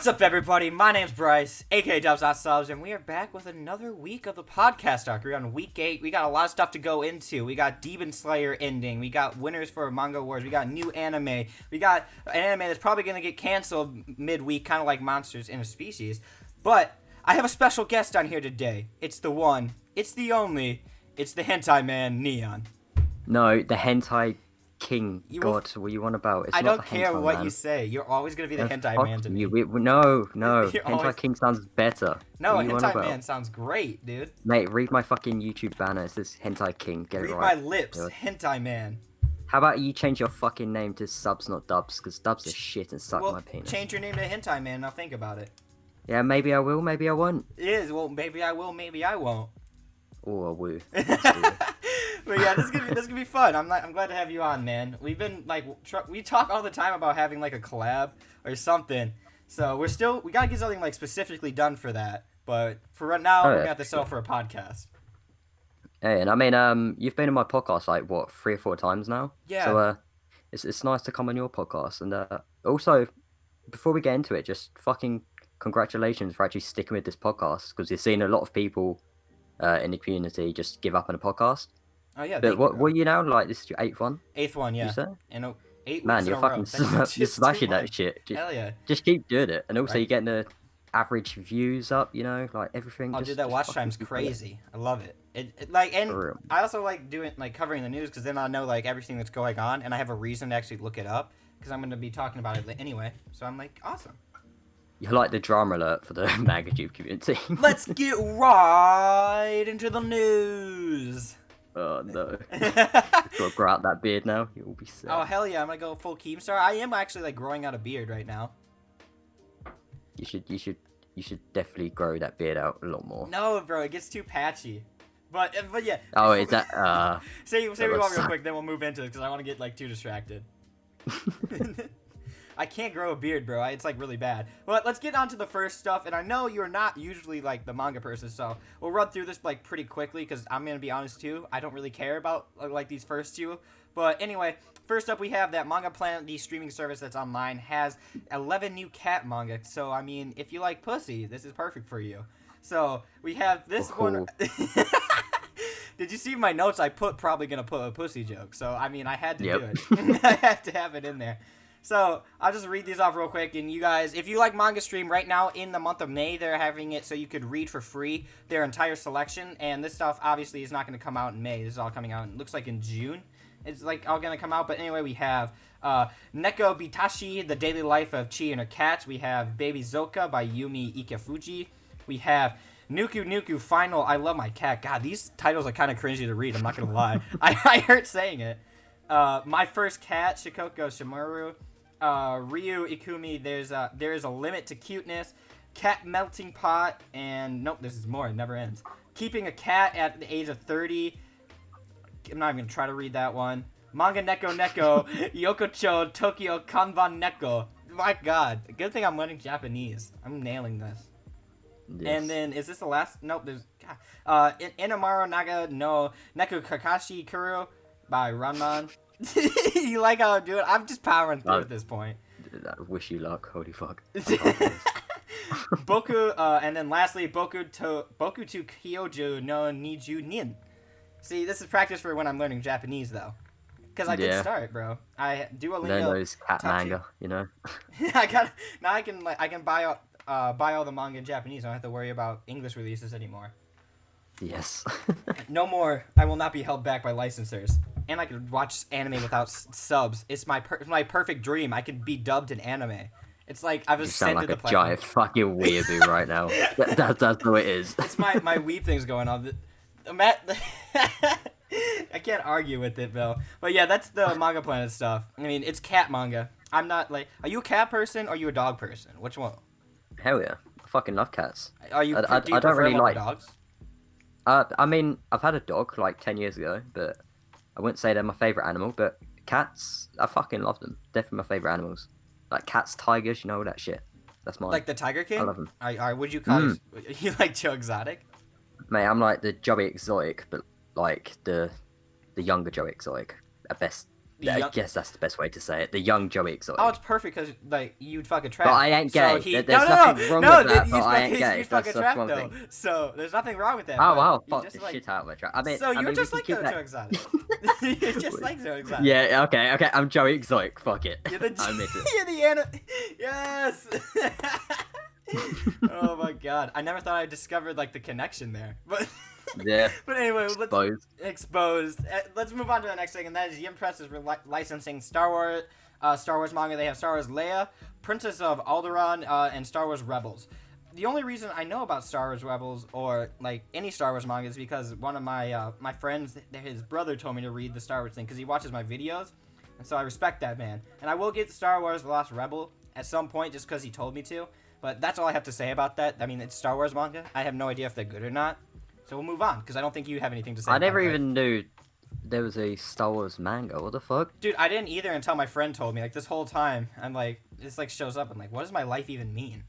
What's up, everybody? My name's Bryce, aka DubsNotSubs, and we are back with another week of the podcast arc. We're on week 8. We got a lot of stuff to go into. We got Demon Slayer ending. We got winners for Manga Awards. We got new anime. We got an anime that's probably going to get canceled midweek, kind of like Monsters in a Species. But I have a special guest on here today. It's the one, it's the only, it's the hentai man, Neon. No, the hentai king. God, what you on about? It's I not don't the care hentai what man. You say. You're always going to be the hentai Fuck man to me. you. No. You're Hentai always... king sounds better. No, what hentai man sounds great, dude. Mate, read my fucking YouTube banner. It says hentai king. Get it Read right. my lips, hentai man. How about you change your fucking name to Subs, not Dubs? Because Dubs is shit and suck my penis. Change your name to hentai man and I'll think about it. Yeah, maybe I will, maybe I won't. It is. Well, maybe I will, maybe I won't. Oh, I will. But yeah, this is gonna be fun. I'm glad to have you on, man. We've been like we talk all the time about having like a collab or something. So we gotta get something like specifically done for that. But for right now, we're gonna have to settle for a podcast. Hey, and I mean, you've been on my podcast like what 3 or 4 times now. Yeah. So it's nice to come on your podcast, and also before we get into it, just fucking congratulations for actually sticking with this podcast, because you've seen a lot of people in the community just give up on a podcast. Oh yeah. But what are you now? Like, this is your 8th one? 8th one, yeah. You said? And 8 Man, weeks you're in a fucking row. you're smashing that shit. Hell yeah. Just keep doing it, and also Right. you're getting the average views up. You know, like everything. Oh, dude, that watch time's crazy. I love it. And I also like covering the news, because then I know like everything that's going on, and I have a reason to actually look it up, because I'm gonna be talking about it anyway. So I'm like, awesome. You're like the drama alert for the MagaTube community. Let's get right into the news. Oh no. Gotta grow out that beard now. You'll be sick. Oh hell yeah, I'm gonna go full Keemstar. I am actually like growing out a beard right now. You should definitely grow that beard out a lot more. No, bro, it gets too patchy. But yeah. Oh, is that say what you want real quick, then we'll move into it, because I want to get like too distracted. I can't grow a beard, bro. It's like really bad. But let's get on to the first stuff. And I know you're not usually like the manga person, so we'll run through this like pretty quickly, because I'm gonna be honest too, I don't really care about like these first two. But anyway, first up we have that Manga Planet, the streaming service that's online, has 11 new cat manga. So I mean, if you like pussy, this is perfect for you. So we have this one. Did you see my notes? I probably gonna put a pussy joke. So I mean, I had to do it. I had to have it in there. So, I'll just read these off real quick, and you guys, if you like Manga Stream, right now, in the month of May, they're having it so you could read for free their entire selection, and this stuff, obviously, is not going to come out in May. This is all coming out, it looks like in June. It's, like, all going to come out, but anyway, we have Neko Bitashi, The Daily Life of Chi and Her Cat. We have Baby Zoka by Yumi Ikefuji. We have Nuku Nuku Final, I Love My Cat. God, these titles are kind of cringy to read, I'm not going to lie. I hurt saying it. My First Cat, Shikoko Shimuru. Ryu Ikumi, there is a limit to cuteness, Cat Melting Pot, and nope, this is more, it never ends. Keeping a Cat at the age of 30, I'm not even gonna try to read that one. Manga Neko Neko, Yokocho Tokyo Kanban Neko. My god, good thing I'm learning Japanese. I'm nailing this. Yes. And then, is this the last? Nope, there's, Inamaru Naga no Neko Kakashi Kuro by Ranman. You like how I'm doing? I'm just powering through at this point. I wish you luck. Holy fuck. Boku, and then lastly, Boku to Kyoju no Niju Nin. See, this is practice for when I'm learning Japanese, though. Because I did start, bro. I Duolingo. Those cat manga, you know. Now I can buy all the manga in Japanese. I don't have to worry about English releases anymore. Yes. No more. I will not be held back by licensors. And I can watch anime without subs. It's my perfect dream. I could be dubbed in anime. It's like I've ascended the platform. You sound like a giant fucking weeaboo right now. That's what it is. It's my weeb thing's going on. Matt, I can't argue with it, Bill. But yeah, that's the Manga Planet stuff. I mean, it's cat manga. I'm not like. Are you a cat person or are you a dog person? Which one? Hell yeah, I fucking love cats. Are you? I do you don't really like dogs. I mean, I've had a dog like 10 years ago, but I wouldn't say they're my favorite animal. But cats, I fucking love them. Definitely my favorite animals. Like cats, tigers, you know, all that shit. That's mine. Like the Tiger King? I love them. Would you call you like Joe Exotic? Mate, I'm like the Joey Exotic, but like the younger Joey Exotic at best. I guess that's the best way to say it. The young Joey Exotic. Oh, it's perfect because like you'd fuck a trap. But I ain't gay. So There's nothing wrong with that. But I ain't gay. You'd fuck That's a trap one though. thing. So there's nothing wrong with that. Oh but wow! you Fuck just, the like, shit out of a trap. I mean, so you're we just can like keep Joe that- Exotic. You're just like Joe Exotic. Yeah. Okay. I'm Joey Exotic. Fuck it. You're the I admit it. you're the Yes. Oh my god! I never thought I discovered like the connection there, but. Yeah. But anyway, Exposed. Exposed. Let's move on to the next thing, and that is Yim Press is licensing Star Wars manga. They have Star Wars Leia, Princess of Alderaan, and Star Wars Rebels. The only reason I know about Star Wars Rebels or like any Star Wars manga is because one of my my friends, his brother, told me to read the Star Wars thing because he watches my videos, and so I respect that man. And I will get Star Wars The Lost Rebel at some point just because he told me to. But that's all I have to say about that. I mean, it's Star Wars manga. I have no idea if they're good or not. So we'll move on, because I don't think you have anything to say. I never about even knew there was a Star Wars manga. What the fuck? Dude, I didn't either until my friend told me. Like, this whole time, I'm like, this like shows up. I'm like, what does my life even mean?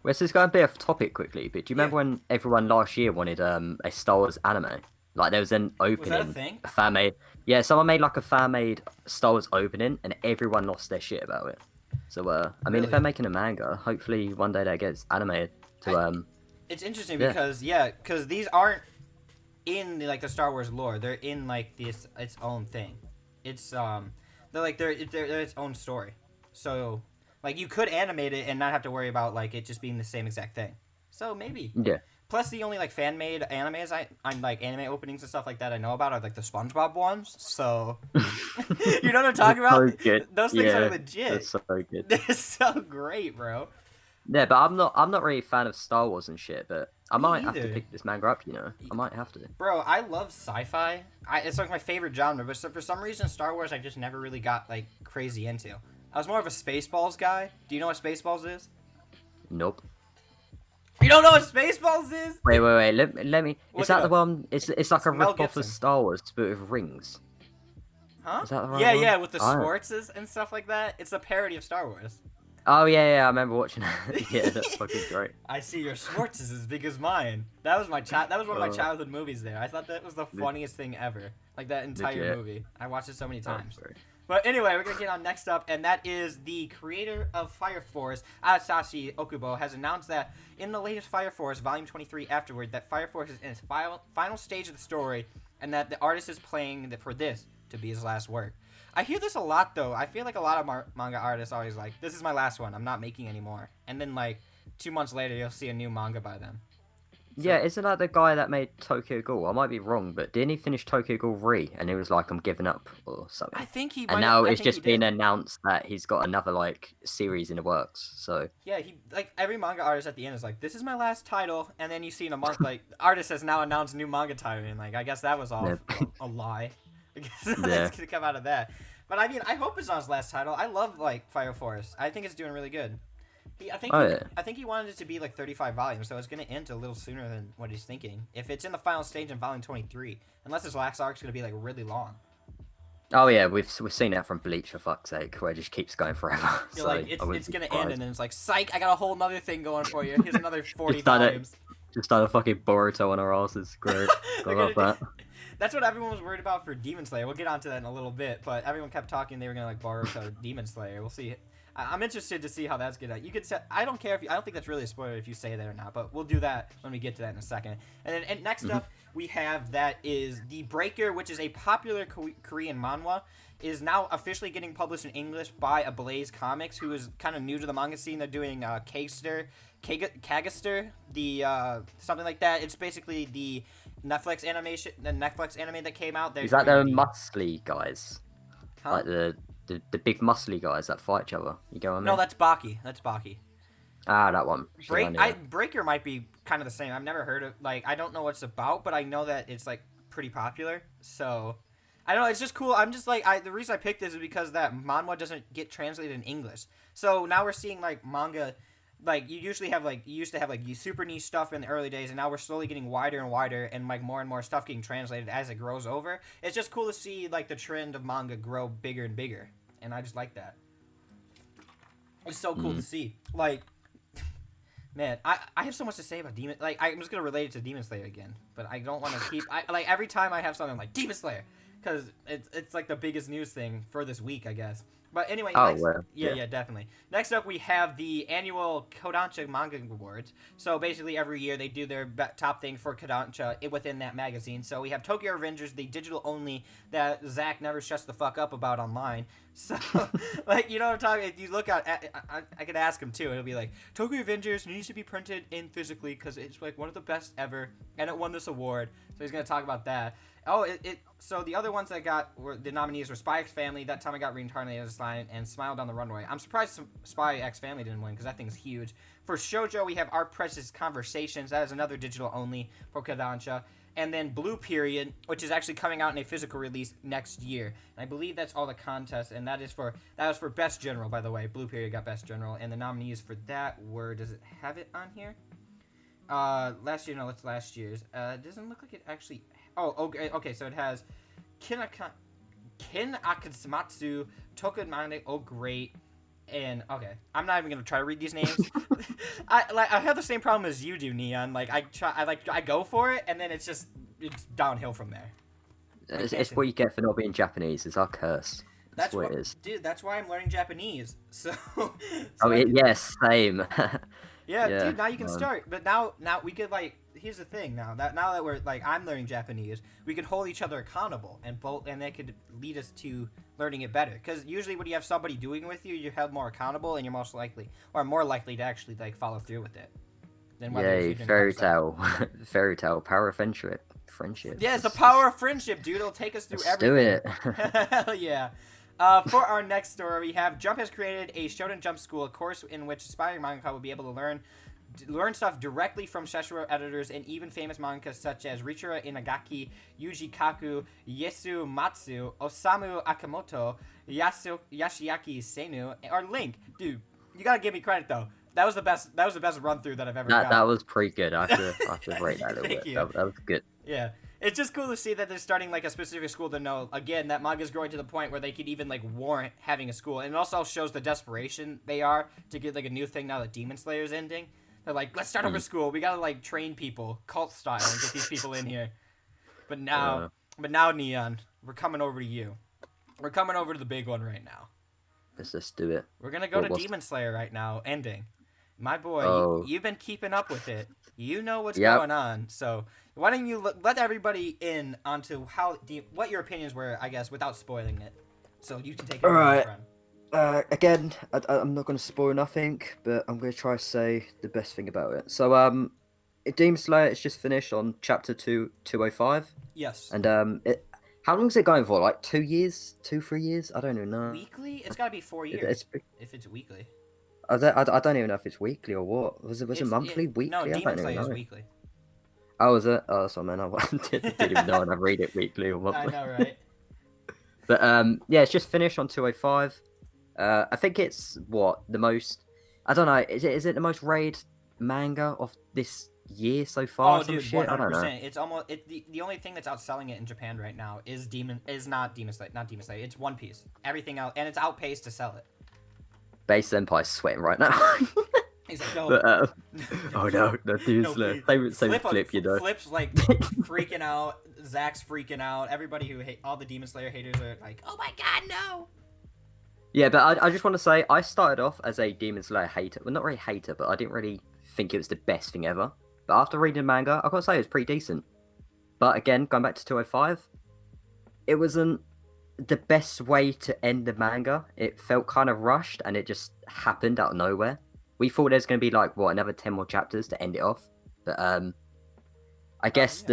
Well, this is going to be off topic quickly, but do you remember when everyone last year wanted a Star Wars anime? Like, there was an opening. Was that a thing? A fan made. Yeah, someone made like a fan made Star Wars opening, and everyone lost their shit about it. So, I mean, Really? if they're making a manga, hopefully one day that gets animated to It's interesting Yeah. because these aren't in like the Star Wars lore. They're in like this its own thing. It's they're its own story. So like you could animate it and not have to worry about like it just being the same exact thing. So maybe. Yeah. Plus the only like fan made animes I'm like anime openings and stuff like that I know about are like the SpongeBob ones. So you know what I'm talking about? So good. Those things Yeah, are legit. That's so good. They're so great, bro. Yeah, but I'm not really a fan of Star Wars and shit, but I might have to either. pick this manga up, you know. I might have to. Bro, I love sci-fi. It's like my favorite genre, but for some reason, Star Wars I just never really got like crazy into. I was more of a Spaceballs guy. Do you know what Spaceballs is? Nope. You don't know what Spaceballs is? Wait. Let me. Look Is that it the up. one? It's like a Mel rip off Gibson. of Star Wars, but with rings. Huh? Is that the right yeah, one? yeah, with the Oh. Schwartzes and stuff like that. It's a parody of Star Wars. Oh yeah, I remember watching that. Yeah, that's fucking great. I see your Schwartz is as big as mine. That was that was one of my Oh. childhood movies there. I thought that was the funniest thing ever. Like that entire Legit. movie. I watched it so many times. sorry. But anyway, we're gonna get on next up, and that is the creator of Fire Force, Asashi Okubo, has announced that in the latest Fire Force, Volume 23 afterward, that Fire Force is in its final stage of the story, and that the artist is playing for this to be his last work. I hear this a lot, though. I feel like a lot of manga artists always like, this is my last one, I'm not making any more. And then, like, 2 months later, you'll see a new manga by them. Yeah, isn't that the guy that made Tokyo Ghoul? I might be wrong, but didn't he finish Tokyo Ghoul 3? And he was like, I'm giving up or something. I think he And now it's just been announced that he's got another like series in the works. So Yeah, he like every manga artist at the end is like, "This is my last title," and then you see in a month like, the artist has now announced new manga title, and like I guess that was all Yeah. a lie. I guess Yeah. that's gonna come out of that. But I mean, I hope it's not his last title. I love like Fire Force. I think it's doing really good. I think he wanted it to be like 35 volumes, so it's gonna end a little sooner than what he's thinking. If it's in the final stage in volume 23, unless his last arc's gonna be like really long. oh yeah, we've seen that from Bleach for fuck's sake, where it just keeps going forever. You're So like, I wouldn't it's be gonna end, surprised. and then it's like, psych! I got a whole nother thing going for you. Here's another 40 Just done it. volumes. Just done a fucking Boruto on our asses. Great. I They're love gonna that. That's what everyone was worried about for Demon Slayer. We'll get onto that in a little bit, but everyone kept talking they were gonna like Boruto Demon Slayer. We'll see. I'm interested to see how that's gonna. You could say, I don't care if you, I don't think that's really a spoiler if you say that or not, but we'll do that when we get to that in a second. And then next up we have that is The Breaker, which is a popular Korean manhwa, is now officially getting published in English by Ablaze Comics, who is kind of new to the manga scene. They're doing Kagaster, the something like that. It's basically the Netflix anime that came out. Is that the muscly guys? Huh? Like the big muscly guys that fight each other? You go on No, there? that's Baki. That's Baki. Ah, that one. Shit, I knew that. Breaker might be kind of the same. I've never heard of, like, I don't know what it's about, but I know that it's like pretty popular. So I don't know. It's just cool. I'm just like, the reason I picked this is because that manhwa doesn't get translated in English. So now we're seeing like manga. Like you used to have like you super niche stuff in the early days, and now we're slowly getting wider and wider, and like more and more stuff getting translated as it grows over. It's just cool to see like the trend of manga grow bigger and bigger, and I just like that. It's so cool to see. Like, man, I have so much to say about Demon. Like, I'm just gonna relate it to Demon Slayer again, but I don't want to keep. Like every time I have something I'm like Demon Slayer, because it's like the biggest news thing for this week, I guess. But anyway, Oh, next, well, yeah, definitely. Next up, we have the annual Kodansha Manga Awards. So basically, every year they do their top thing for Kodansha within that magazine. So we have Tokyo Revengers, the digital only that Zach never shuts the fuck up about online. So, like, you know what I'm talking? If you look out, I could ask him too. It'll be like Tokyo Revengers needs to be printed in physically because it's like one of the best ever, and it won this award. So he's gonna talk about that. Oh, so the other ones that were the nominees were Spy X Family. That time I got reincarnated as Lion and Smile Down the Runway. I'm surprised Spy X Family didn't win because that thing's huge. For Shoujo, we have Art Press's Conversations. That is another digital only for Kodansha. And then Blue Period, which is actually coming out in a physical release next year. And I believe that's all the contests, and that was for Best General, by the way. Blue Period got Best General, and the nominees for that were, does it have it on here? Last year, no, it's last year's. It doesn't look like it actually. Oh, okay, so it has Kin Akamatsu, Tokumane, Oh Great, and okay, I'm not even gonna try to read these names. I have the same problem as you do, Neon. Like I go for it, and then it's downhill from there. It's what you get for not being Japanese. It's our curse. That's what it is. Dude, that's why I'm learning Japanese. Yes, same. Yeah, dude, now you can start. But now we could here's the thing now that we're I'm learning Japanese, we could hold each other accountable and that could lead us to learning it better. Because usually when you have somebody doing it with you, you're held more accountable and you're more likely to actually follow through with it. Yay, fairy tale, power of friendship. Yeah, it's the power of friendship, dude. It'll take us through everything. Let's do it. Hell yeah. For our next story, we have Jump has created a Shonen Jump school, a course in which aspiring mangaka will be able to learn stuff directly from Sessuro editors and even famous manga such as Richira Inagaki, Yuji Kaku, Yesu Matsu, Osamu Akamoto, Yashiaki Senu, or Link. Dude, you gotta give me credit though. That was the best run through that I've ever got. That was pretty good. I have to rate that a little bit. That was good. Yeah. It's just cool to see that they're starting a specific school to know, again, that manga's growing to the point where they could even warrant having a school. And it also shows the desperation they are to get a new thing now that Demon Slayer's ending. They're like, let's start over school. We gotta train people, cult style, and get these people in here. But now, Neon, we're coming over to you. We're coming over to the big one right now. Let's just do it. We're gonna go to Demon Slayer right now, ending. My boy, you've been keeping up with it. You know what's going on. So why don't you let everybody in onto what your opinions were, I guess, without spoiling it. So you can take it. All right. Again, I'm not going to spoil nothing, but I'm going to try to say the best thing about it. So, Demon Slayer is just finished on chapter 205. Yes. And how long is it going for? 2 years, 3 years? I don't even know. Weekly? It's got to be 4 years. If it's weekly. I don't even know if it's weekly or what. Was it monthly, weekly? No, Demon Slayer is weekly. Oh, is it? Oh, that's what I meant. I didn't even know, and I read it weekly or monthly. I know, right? But it's just finished on 205. I think it's the most. I don't know. Is it the most rated manga of this year so far? Oh, dude, 100%. It's almost the only thing that's outselling it in Japan right now is not Demon Slayer. It's One Piece. Everything else, and it's outpaced to sell it. Base Senpai's sweating right now. He's like, no. But, oh no, Demon Slayer. Same flip, you know. Flip's freaking out. Zach's freaking out. Everybody all the Demon Slayer haters are like, oh my god, no. Yeah, but I just want to say, I started off as a Demon Slayer hater. Well, not really hater, but I didn't really think it was the best thing ever. But after reading the manga, I gotta say it was pretty decent. But again, going back to 205, it wasn't the best way to end the manga. It felt kind of rushed, and it just happened out of nowhere. We thought there's going to be another 10 more chapters to end it off. But I guess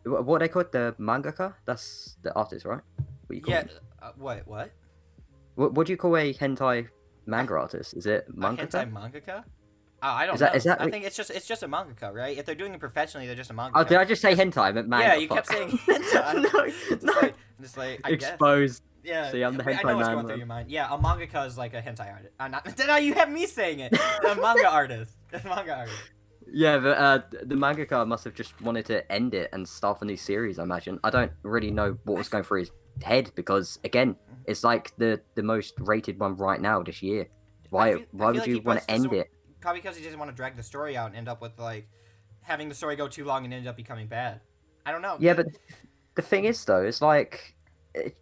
what they call it, the mangaka? That's the artist, right? What you call it? What? What do you call a hentai manga artist? Is it mangaka? A hentai mangaka? I don't know. I think it's just a mangaka, right? If they're doing it professionally, they're just a mangaka. Oh, did I just say hentai? I meant manga. Yeah, you kept saying hentai. no. Exposed. Yeah, see, I'm the hentai I know what's man, going through your mind. Yeah, a mangaka is like a hentai artist. Now you have me saying it. A manga artist. A manga artist. Yeah, but the mangaka must have just wanted to end it and start a new series, I imagine. I don't really know what was going through his head because, again, it's the most rated one right now this year. Why would you want to end it? Probably because he doesn't want to drag the story out and end up with having the story go too long and end up becoming bad. I don't know. Yeah, but the thing is though, it's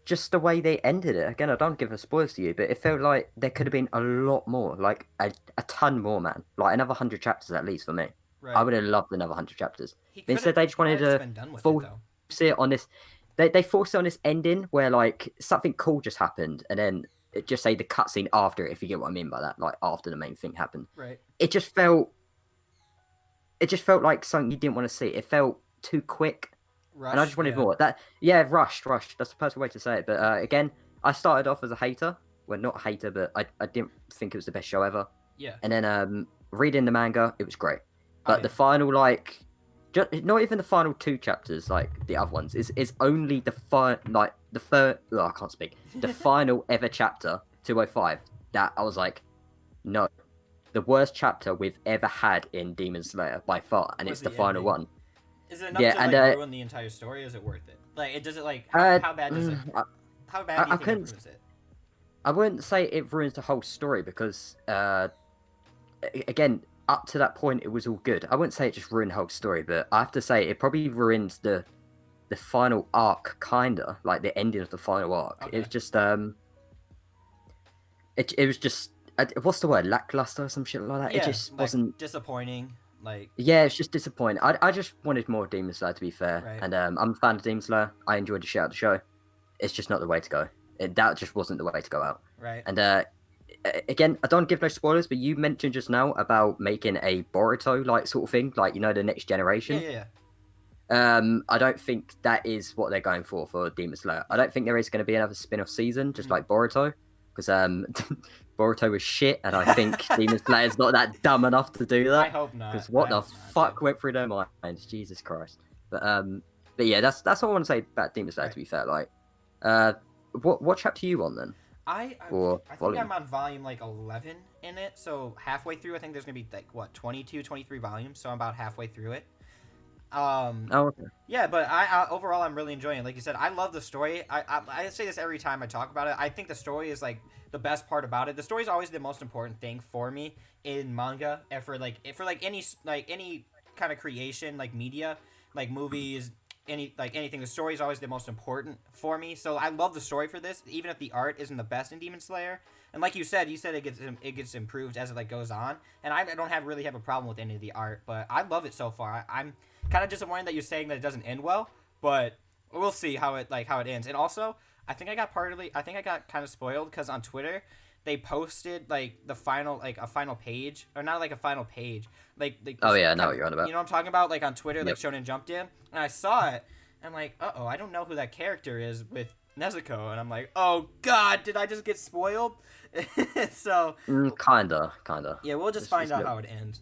just the way they ended it. Again, I don't give a spoilers to you, but it felt like there could have been a lot more, like a ton more, man. Like another 100 chapters at least for me. I Right. would have loved another 100 chapters. He But could have. instead, they just He might wanted have just to been done with it force though. it on this. They forced it on this ending where like something cool just happened, and then it just say the cutscene after it, if you get what I mean by that, like after the main thing happened. Right. It just felt like something you didn't want to see. It felt too quick. Rush. And I just wanted yeah. more. Rushed. That's the perfect way to say it. But again, I started off as a hater. Well, not a hater, but I didn't think it was the best show ever. Yeah. And then reading the manga, it was great. But yeah. the final, like, not even the final 2 chapters, like the other ones, is only the third. Oh, I can't speak. The final ever chapter, 205. That I was like, no, the worst chapter we've ever had in Demon Slayer by far, and Was it's the the final ending. one. Is it enough Yeah, to and, like ruin the entire story? Is it worth it? Like, does it like how bad does it? How bad do you think it ruins it? I wouldn't say it ruins the whole story because, again, up to that point it was all good. I wouldn't say it just ruined the whole story, but I have to say it probably ruins the final arc, kinda like the ending of the final arc. Okay. It was just it was just what's the word, lackluster or some shit like that. Yeah, It just like, wasn't disappointing. Like, yeah, it's just disappointing. I just wanted more Demon Slayer, to be fair. Right. And I'm a fan of Demon Slayer. I enjoyed the shit out of the show. It's just not the way to go. That just wasn't the way to go out. right. And again, I don't give no spoilers, but you mentioned just now about making a Boruto like sort of thing, like, you know, the next generation. Yeah. I don't think that is what they're going for Demon Slayer. I don't think there is going to be another spin-off season, just like Boruto, because Boruto was shit, and I think Demon Slayer's not that dumb enough to do that. I hope not. Because what the fuck went through their minds? Jesus Christ. But yeah, that's all I want to say about Demon Slayer. Right. To be fair, like, what chapter are you on then? I think volume? I'm on volume like 11 in it, so halfway through. I think there's gonna be like what 22, 23 volumes, so I'm about halfway through it. Oh, okay. Yeah, but I overall I'm really enjoying it. Like you said, I love the story. I say this every time I talk about it. I think the story is like the best part about it. The story is always the most important thing for me in manga, and for any kind of creation, like media, like movies, anything. The story is always the most important for me. So I love the story for this, even if the art isn't the best in Demon Slayer. And like you said it gets improved as it like goes on. And I don't really have a problem with any of the art, but I love it so far. I'm kind of disappointed that you're saying that it doesn't end well, but we'll see how it ends. And also, I think I got kind of spoiled because on Twitter they posted like the final, like a final page, or not like a final page, like Oh yeah, I know what you're on about. you know what I'm talking about, like on Twitter, like Yep. Shonen Jump did, and I saw it, and I'm like, I don't know who that character is with Nezuko, and I'm like, oh god, did I just get spoiled? So Kinda. yeah, we'll just find out how it ends.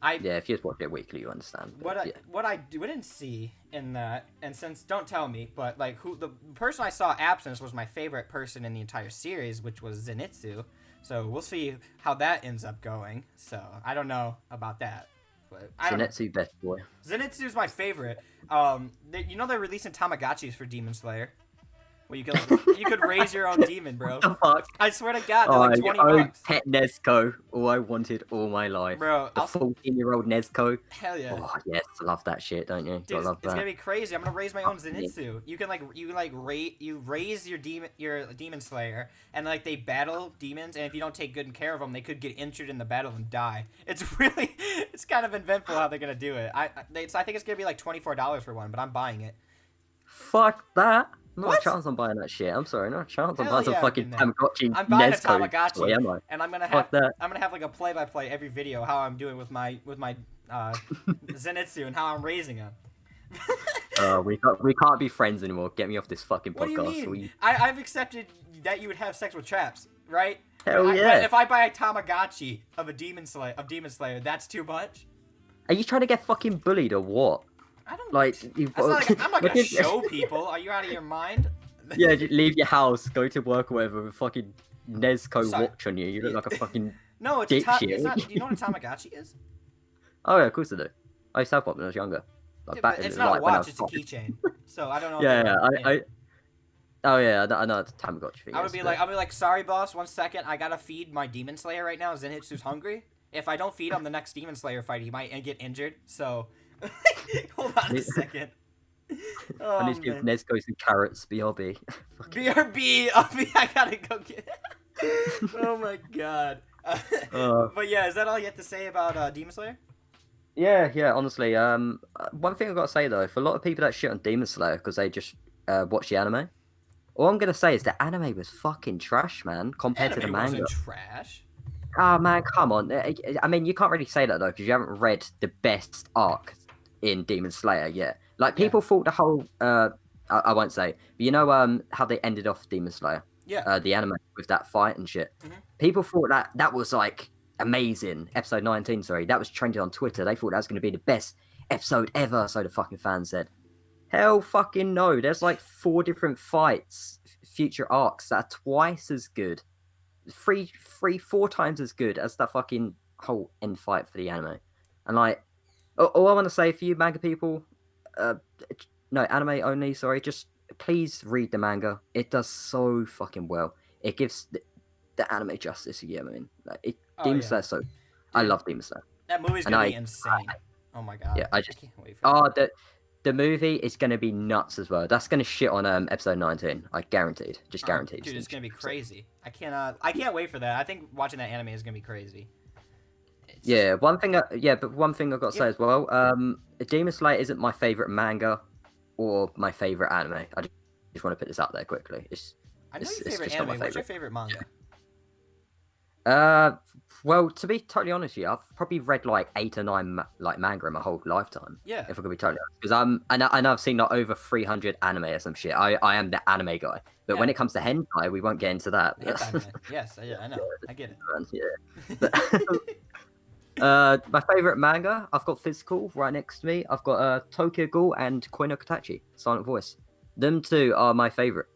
Yeah, if you just watch it weekly, you understand. But, What I didn't see in that, and since don't tell me, but like who the person I saw absence was my favorite person in the entire series, which was Zenitsu. So we'll see how that ends up going. So I don't know about that. But Zenitsu, best boy. Zenitsu's my favorite. They're releasing Tamagotchis for Demon Slayer. Well, you could raise your own demon, bro. What the fuck? I swear to God, they're like $20. Pet Nezuko, all I wanted all my life. Bro, the 14-year-old Nezuko. Hell yeah. Oh yes, I love that shit, don't you? Dude, I love it's that. gonna be crazy. I'm gonna raise my own Zenitsu. You can raise your demon slayer, and like they battle demons, and if you don't take good care of them, they could get injured in the battle and die. It's kind of eventful how they're gonna do it. I think it's gonna be like $24 for one, but I'm buying it. Fuck that. Not What? a chance I'm buying that shit. I'm sorry, not a chance I'm Hell buying yeah, some fucking I'm getting Tamagotchi I'm buying a Nezuko. Tamagotchi, Boy, am I? and I'm gonna Fuck have that. like a play-by-play every video how I'm doing with my Zenitsu and how I'm raising him. We can't be friends anymore. Get me off this fucking What do you podcast. mean? I've accepted that you would have sex with traps, right? Hell yeah. If I buy a Tamagotchi of Demon Slayer, that's too much. Are you trying to get fucking bullied or what? I don't Like, That's not like, I'm not gonna show people. Are you out of your mind? Yeah, just leave your house, go to work or whatever with fucking Nezuko Sorry. watch on you. You look like a fucking No, it's dipshit. not. Do you know what a Tamagotchi is? Oh yeah, of course I do. I used to have one when I was younger. Like, Yeah, back but it's in, not like, a when I watch. was It's a 5. keychain. So I don't know. Yeah. Oh yeah, I know it's a Tamagotchi thing. I'll be like, sorry, boss. 1 second, I gotta feed my Demon Slayer right now. Zenitsu's hungry. If I don't feed him the next Demon Slayer fight, he might get injured. So, hold on a second. I Oh need to give man. Nesco some carrots, BRB. BRB. Oh, I gotta go get. Oh my god. uh, But yeah, is that all you have to say about Demon Slayer? yeah, honestly. One thing I've got to say though, for a lot of people that shit on Demon Slayer because they just watch the anime, all I'm gonna say is the anime was fucking trash, man, compared to the Anime manga. wasn't trash. Oh man, come on. I mean, you can't really say that though because you haven't read the best arc in Demon Slayer yet. Like Yeah. people thought the whole I won't say, but you know how they ended off Demon Slayer, Yeah. the anime with that fight and shit. Mhm. People thought that was like amazing. Episode 19, sorry, that was trending on Twitter. They thought that was going to be the best episode ever. So the fucking fans said, hell fucking no. There's like 4 different fights, future arcs that are twice as good. 4 times as good as that fucking whole end fight for the anime. And like, all I want to say for you manga people, no, anime only, sorry, just please read the manga. It does so fucking well. It gives the anime justice. Yeah, I mean, like, Oh Demon yeah. Slayer, so I love Demon Slayer. That movie's And gonna be insane. Oh my god. Yeah, I just can't wait for that. the movie is gonna be nuts as well. That's gonna shit on episode 19. I guaranteed, just guaranteed. Dude, it's gonna be crazy. I can't wait for that. I think watching that anime is gonna be crazy. Yeah, but one thing I've got to say as well, Demon Slayer isn't my favorite manga or my favorite anime. I just want to put this out there quickly. I know your it's favorite just not my anime. What's your favorite. favorite manga? Well, to be totally honest with you, I've probably read like 8 or 9 manga in my whole lifetime. Yeah. If I could be totally honest, because I know I've seen like over 300 anime or some shit. I am the anime guy, but when it comes to hentai, we won't get into that. Hentai, yes, yeah, I know, I get it. Yeah. My favorite manga, I've got physical right next to me. I've got Tokyo Ghoul and Koi no Katachi, Silent Voice. Them two are my favorite.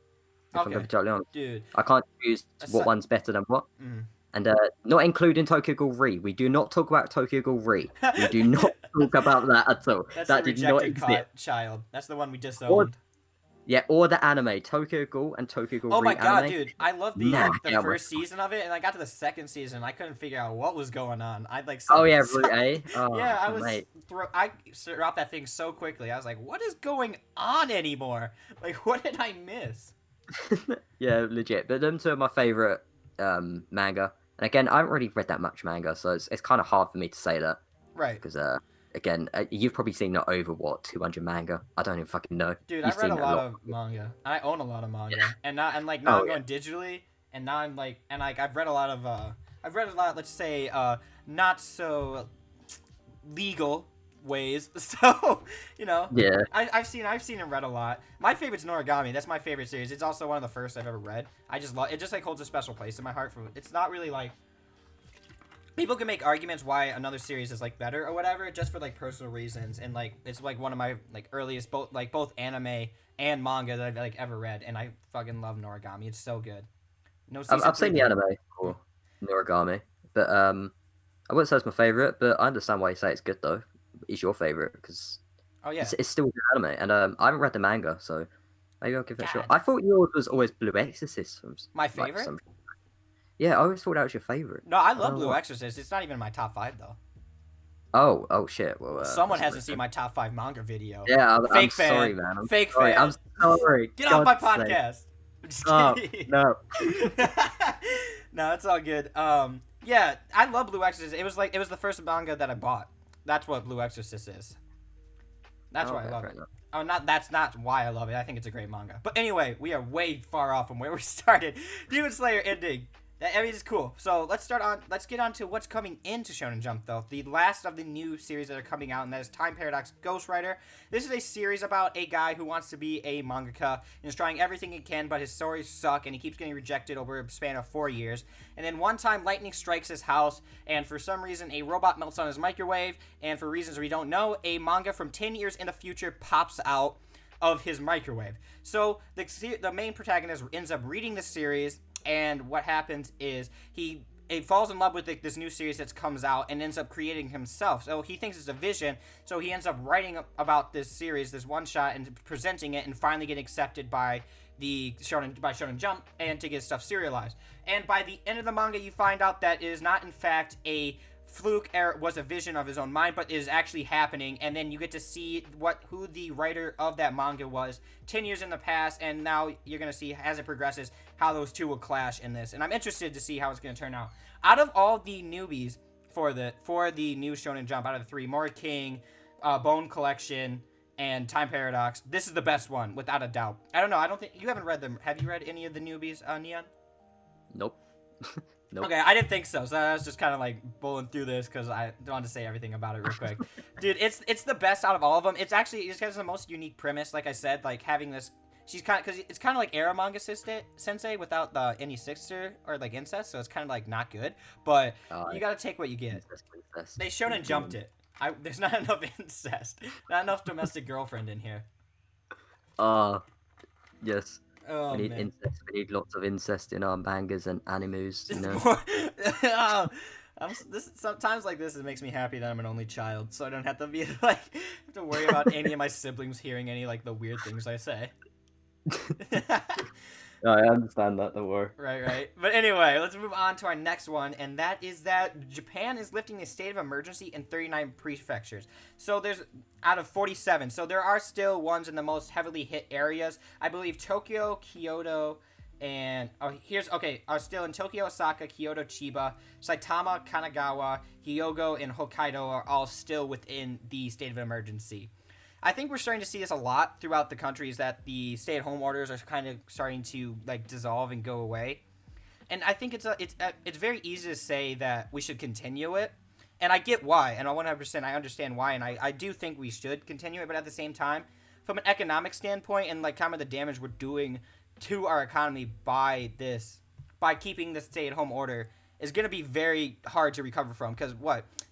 If I'm gonna be totally honest, dude, I can't choose what one's better than what. And not including Tokyo Ghoul Re. We do not talk about Tokyo Ghoul Re. We do not talk about that at all. That's that the did not rejected exist. child. That's the one we disowned. Or the anime Tokyo Ghoul and Tokyo Ghoul Re. Oh my god, anime. dude! I love the first season of it, and I got to the second season, and I couldn't figure out what was going on. I'd like. Oh yeah, Route A. Oh, yeah, I was. Mate. I dropped that thing so quickly. I was like, "What is going on anymore? Like, what did I miss?" Yeah, legit. But them two are my favorite manga. And again, I haven't really read that much manga, so it's kind of hard for me to say that. Right. Because again, you've probably seen that over 200 manga. I don't even fucking know. Dude, I've read a lot of manga. I own a lot of manga, and now I'm going digitally, and now I'm like, I've read a lot of let's say not so legal ways. So Yeah. I've seen and read a lot. My favorite's Noragami. That's my favorite series. It's also one of the first I've ever read. I just love it. Just like holds a special place in my heart. It's not really like people can make arguments why another series is like better or whatever, just for like personal reasons, and like it's like one of my like earliest both anime and manga that I've like ever read, and I fucking love Noragami. It's so good. I've seen the anime for Noragami, but I wouldn't say it's my favorite, but I understand why you say it's good though. Is your favorite because it's still good anime, and I haven't read the manga, so maybe I'll give it a shot. I thought yours was always Blue Exorcist. My favorite? Yeah, I always thought that was your favorite. No, I love Blue Exorcist. It's not even in my top 5 though. Oh shit. Well, someone hasn't seen my top 5 manga video. Yeah, Fake I'm fan. Sorry, man. I'm Fake sorry. fan. I'm sorry. Get off my podcast. Oh no. No, it's all good. Yeah, I love Blue Exorcist. It was the first manga that I bought. That's what Blue Exorcist is. That's why I love it. Oh, that's not why I love it. I think it's a great manga. But anyway, we are way far off from where we started. Demon Slayer ending. I mean, it's cool. So let's get on to what's coming into Shonen Jump, though. The last of the new series that are coming out, and that is Time Paradox Ghostwriter. This is a series about a guy who wants to be a mangaka and is trying everything he can, but his stories suck, and he keeps getting rejected over a span of 4 years. And then one time, lightning strikes his house, and for some reason, a robot melts on his microwave, and for reasons we don't know, a manga from 10 years in the future pops out of his microwave. So the main protagonist ends up reading the series, and what happens is he falls in love with this new series that comes out and ends up creating himself. So he thinks it's a vision, so he ends up writing about this series, this one shot, and presenting it, and finally getting accepted by Shonen Jump, and to get stuff serialized. And by the end of the manga, you find out that it is not in fact a fluke or was a vision of his own mind, but is actually happening. And then you get to see who the writer of that manga was 10 years in the past, and now you're going to see, as it progresses, how those two will clash in this. And I'm interested to see how it's going to turn out. Out of all the newbies for the new Shonen Jump, out of the three, Mora King, Bone Collection, and Time Paradox, this is the best one, without a doubt. I don't know, I don't think, you haven't read them. Have you read any of the newbies, Neon? Nope. Nope. Okay, I didn't think so. So I was just kind of like bowling through this because I don't want to say everything about it real quick. Dude, it's the best out of all of them. It has the most unique premise, like I said, like having this. She's kind of, because it's kind of like Era Manga Sensei without any sister or like incest, so it's kind of like not good. But you gotta take what you get. They Shonen Jumped it. There's not enough incest, not enough domestic girlfriend in here. Yes. Oh, we need man. incest. We need lots of incest in our mangas and animes. You know. Sometimes like this, it makes me happy that I'm an only child, so I don't have to be like have to worry about any of my siblings hearing any like the weird things I say. I understand that. Don't worry. Right. But anyway, let's move on to our next one, and that is that Japan is lifting a state of emergency in 39 prefectures. So there's out of 47. So there are still ones in the most heavily hit areas. I believe Tokyo, Kyoto, and are still in Tokyo, Osaka, Kyoto, Chiba, Saitama, Kanagawa, Hyogo, and Hokkaido are all still within the state of emergency. I think we're starting to see this a lot throughout the countries, that the stay-at-home orders are kind of starting to like dissolve and go away. And I think it's very easy to say that we should continue it. And I get why, and 100% I understand why, and I do think we should continue it, but at the same time, from an economic standpoint and like kind of the damage we're doing to our economy by keeping the stay-at-home order is going to be very hard to recover from, because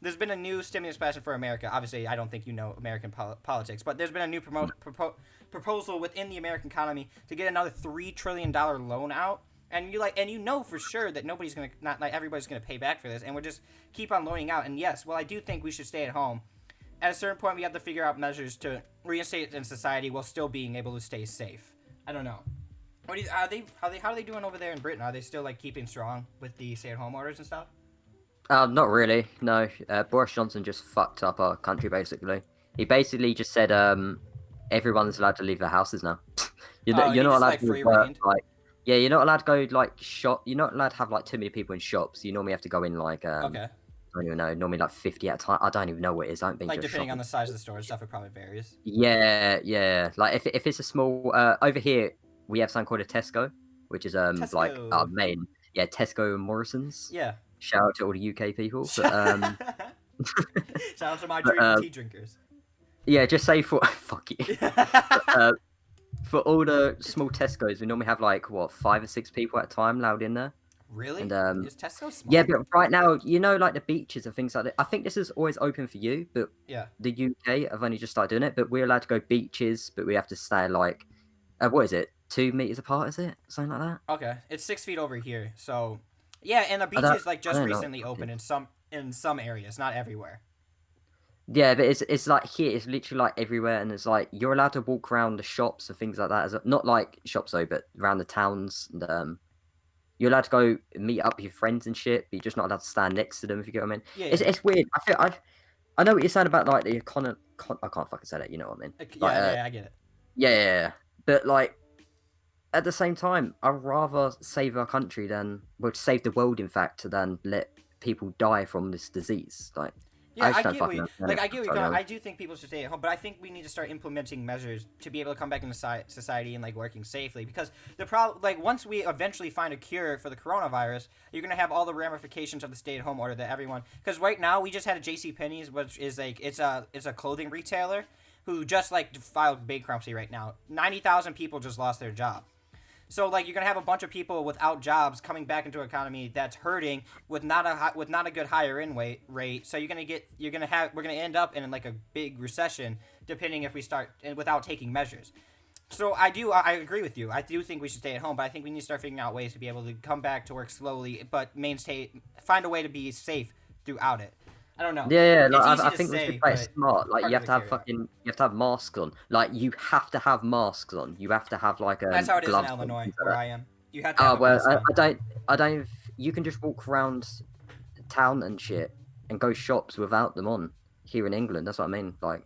there's been a new stimulus package for America. Obviously, I don't think you know American politics, but there's been a new proposal within the American economy to get another $3 trillion loan out, and you know for sure that not everybody's gonna pay back for this, and we're just keep on loaning out. And yes, I do think we should stay at home. At a certain point, we have to figure out measures to reinstate in society while still being able to stay safe. I don't know. How are they doing over there in Britain? Are they still like keeping strong with the stay-at-home orders and stuff? Not really. No. Boris Johnson just fucked up our country basically. He basically just said everyone's allowed to leave their houses now. you're not allowed to you're not allowed to go like shop. You're not allowed to have like too many people in shops. You normally have to go in like okay. I don't even know. Normally like 50 at a time. I don't even know what it is. I haven't been like to a depending shop. on the size of the store and stuff, it probably varies. Yeah. Like if it's a small over here. We have something called a Tesco, which is Tesco. like our main, Tesco and Morrison's. Yeah. Shout out to all the UK people. But, shout out to my tea drinkers. Yeah, just say fuck you. For all the small Tesco's, we normally have like 5 or 6 people at a time allowed in there. Really? And Is Tesco small? yeah, but right now, like the beaches and things like that. I think this is always open for you, but the UK have only just started doing it. But we're allowed to go beaches, but we have to stay like, what is it? 2 meters apart, is it? Something like that? Okay. It's 6 feet over here. So, yeah, and the beaches like just recently opened in some areas, not everywhere. Yeah, but it's like here, it's literally like everywhere, and it's like you're allowed to walk around the shops and things like that. Not like shops though, but around the towns. And you're allowed to go meet up with your friends and shit, but you're just not allowed to stand next to them, if you get what I mean. Yeah. It's weird. I know what you're saying about like the I can't fucking say that. You know what I mean? I get it. Yeah. But like, at the same time, I'd rather save our country save the world, in fact, than let people die from this disease. Like, yeah, I get what you're going. I do think people should stay at home, but I think we need to start implementing measures to be able to come back into society and like working safely. Because the problem, like once we eventually find a cure for the coronavirus, you're gonna have all the ramifications of the stay-at-home order that everyone. Because right now we just had a JCPenney's, which is like it's a clothing retailer who just like filed bankruptcy right now. 90,000 people just lost their job. So like you're gonna have a bunch of people without jobs coming back into an economy that's hurting with not a good hiring rate. So we're gonna end up in like a big recession depending if we start without taking measures. So I agree with you. I do think we should stay at home, but I think we need to start figuring out ways to be able to come back to work slowly, but find a way to be safe throughout it. I don't know. Yeah. Like, I think we should play smart. Like you have to have masks on. Like you have to have masks on. You have to have like That's how it is in Illinois, where I am. You have to. I don't. You can just walk around town and shit and go shops without them on here in England. That's what I mean. Like,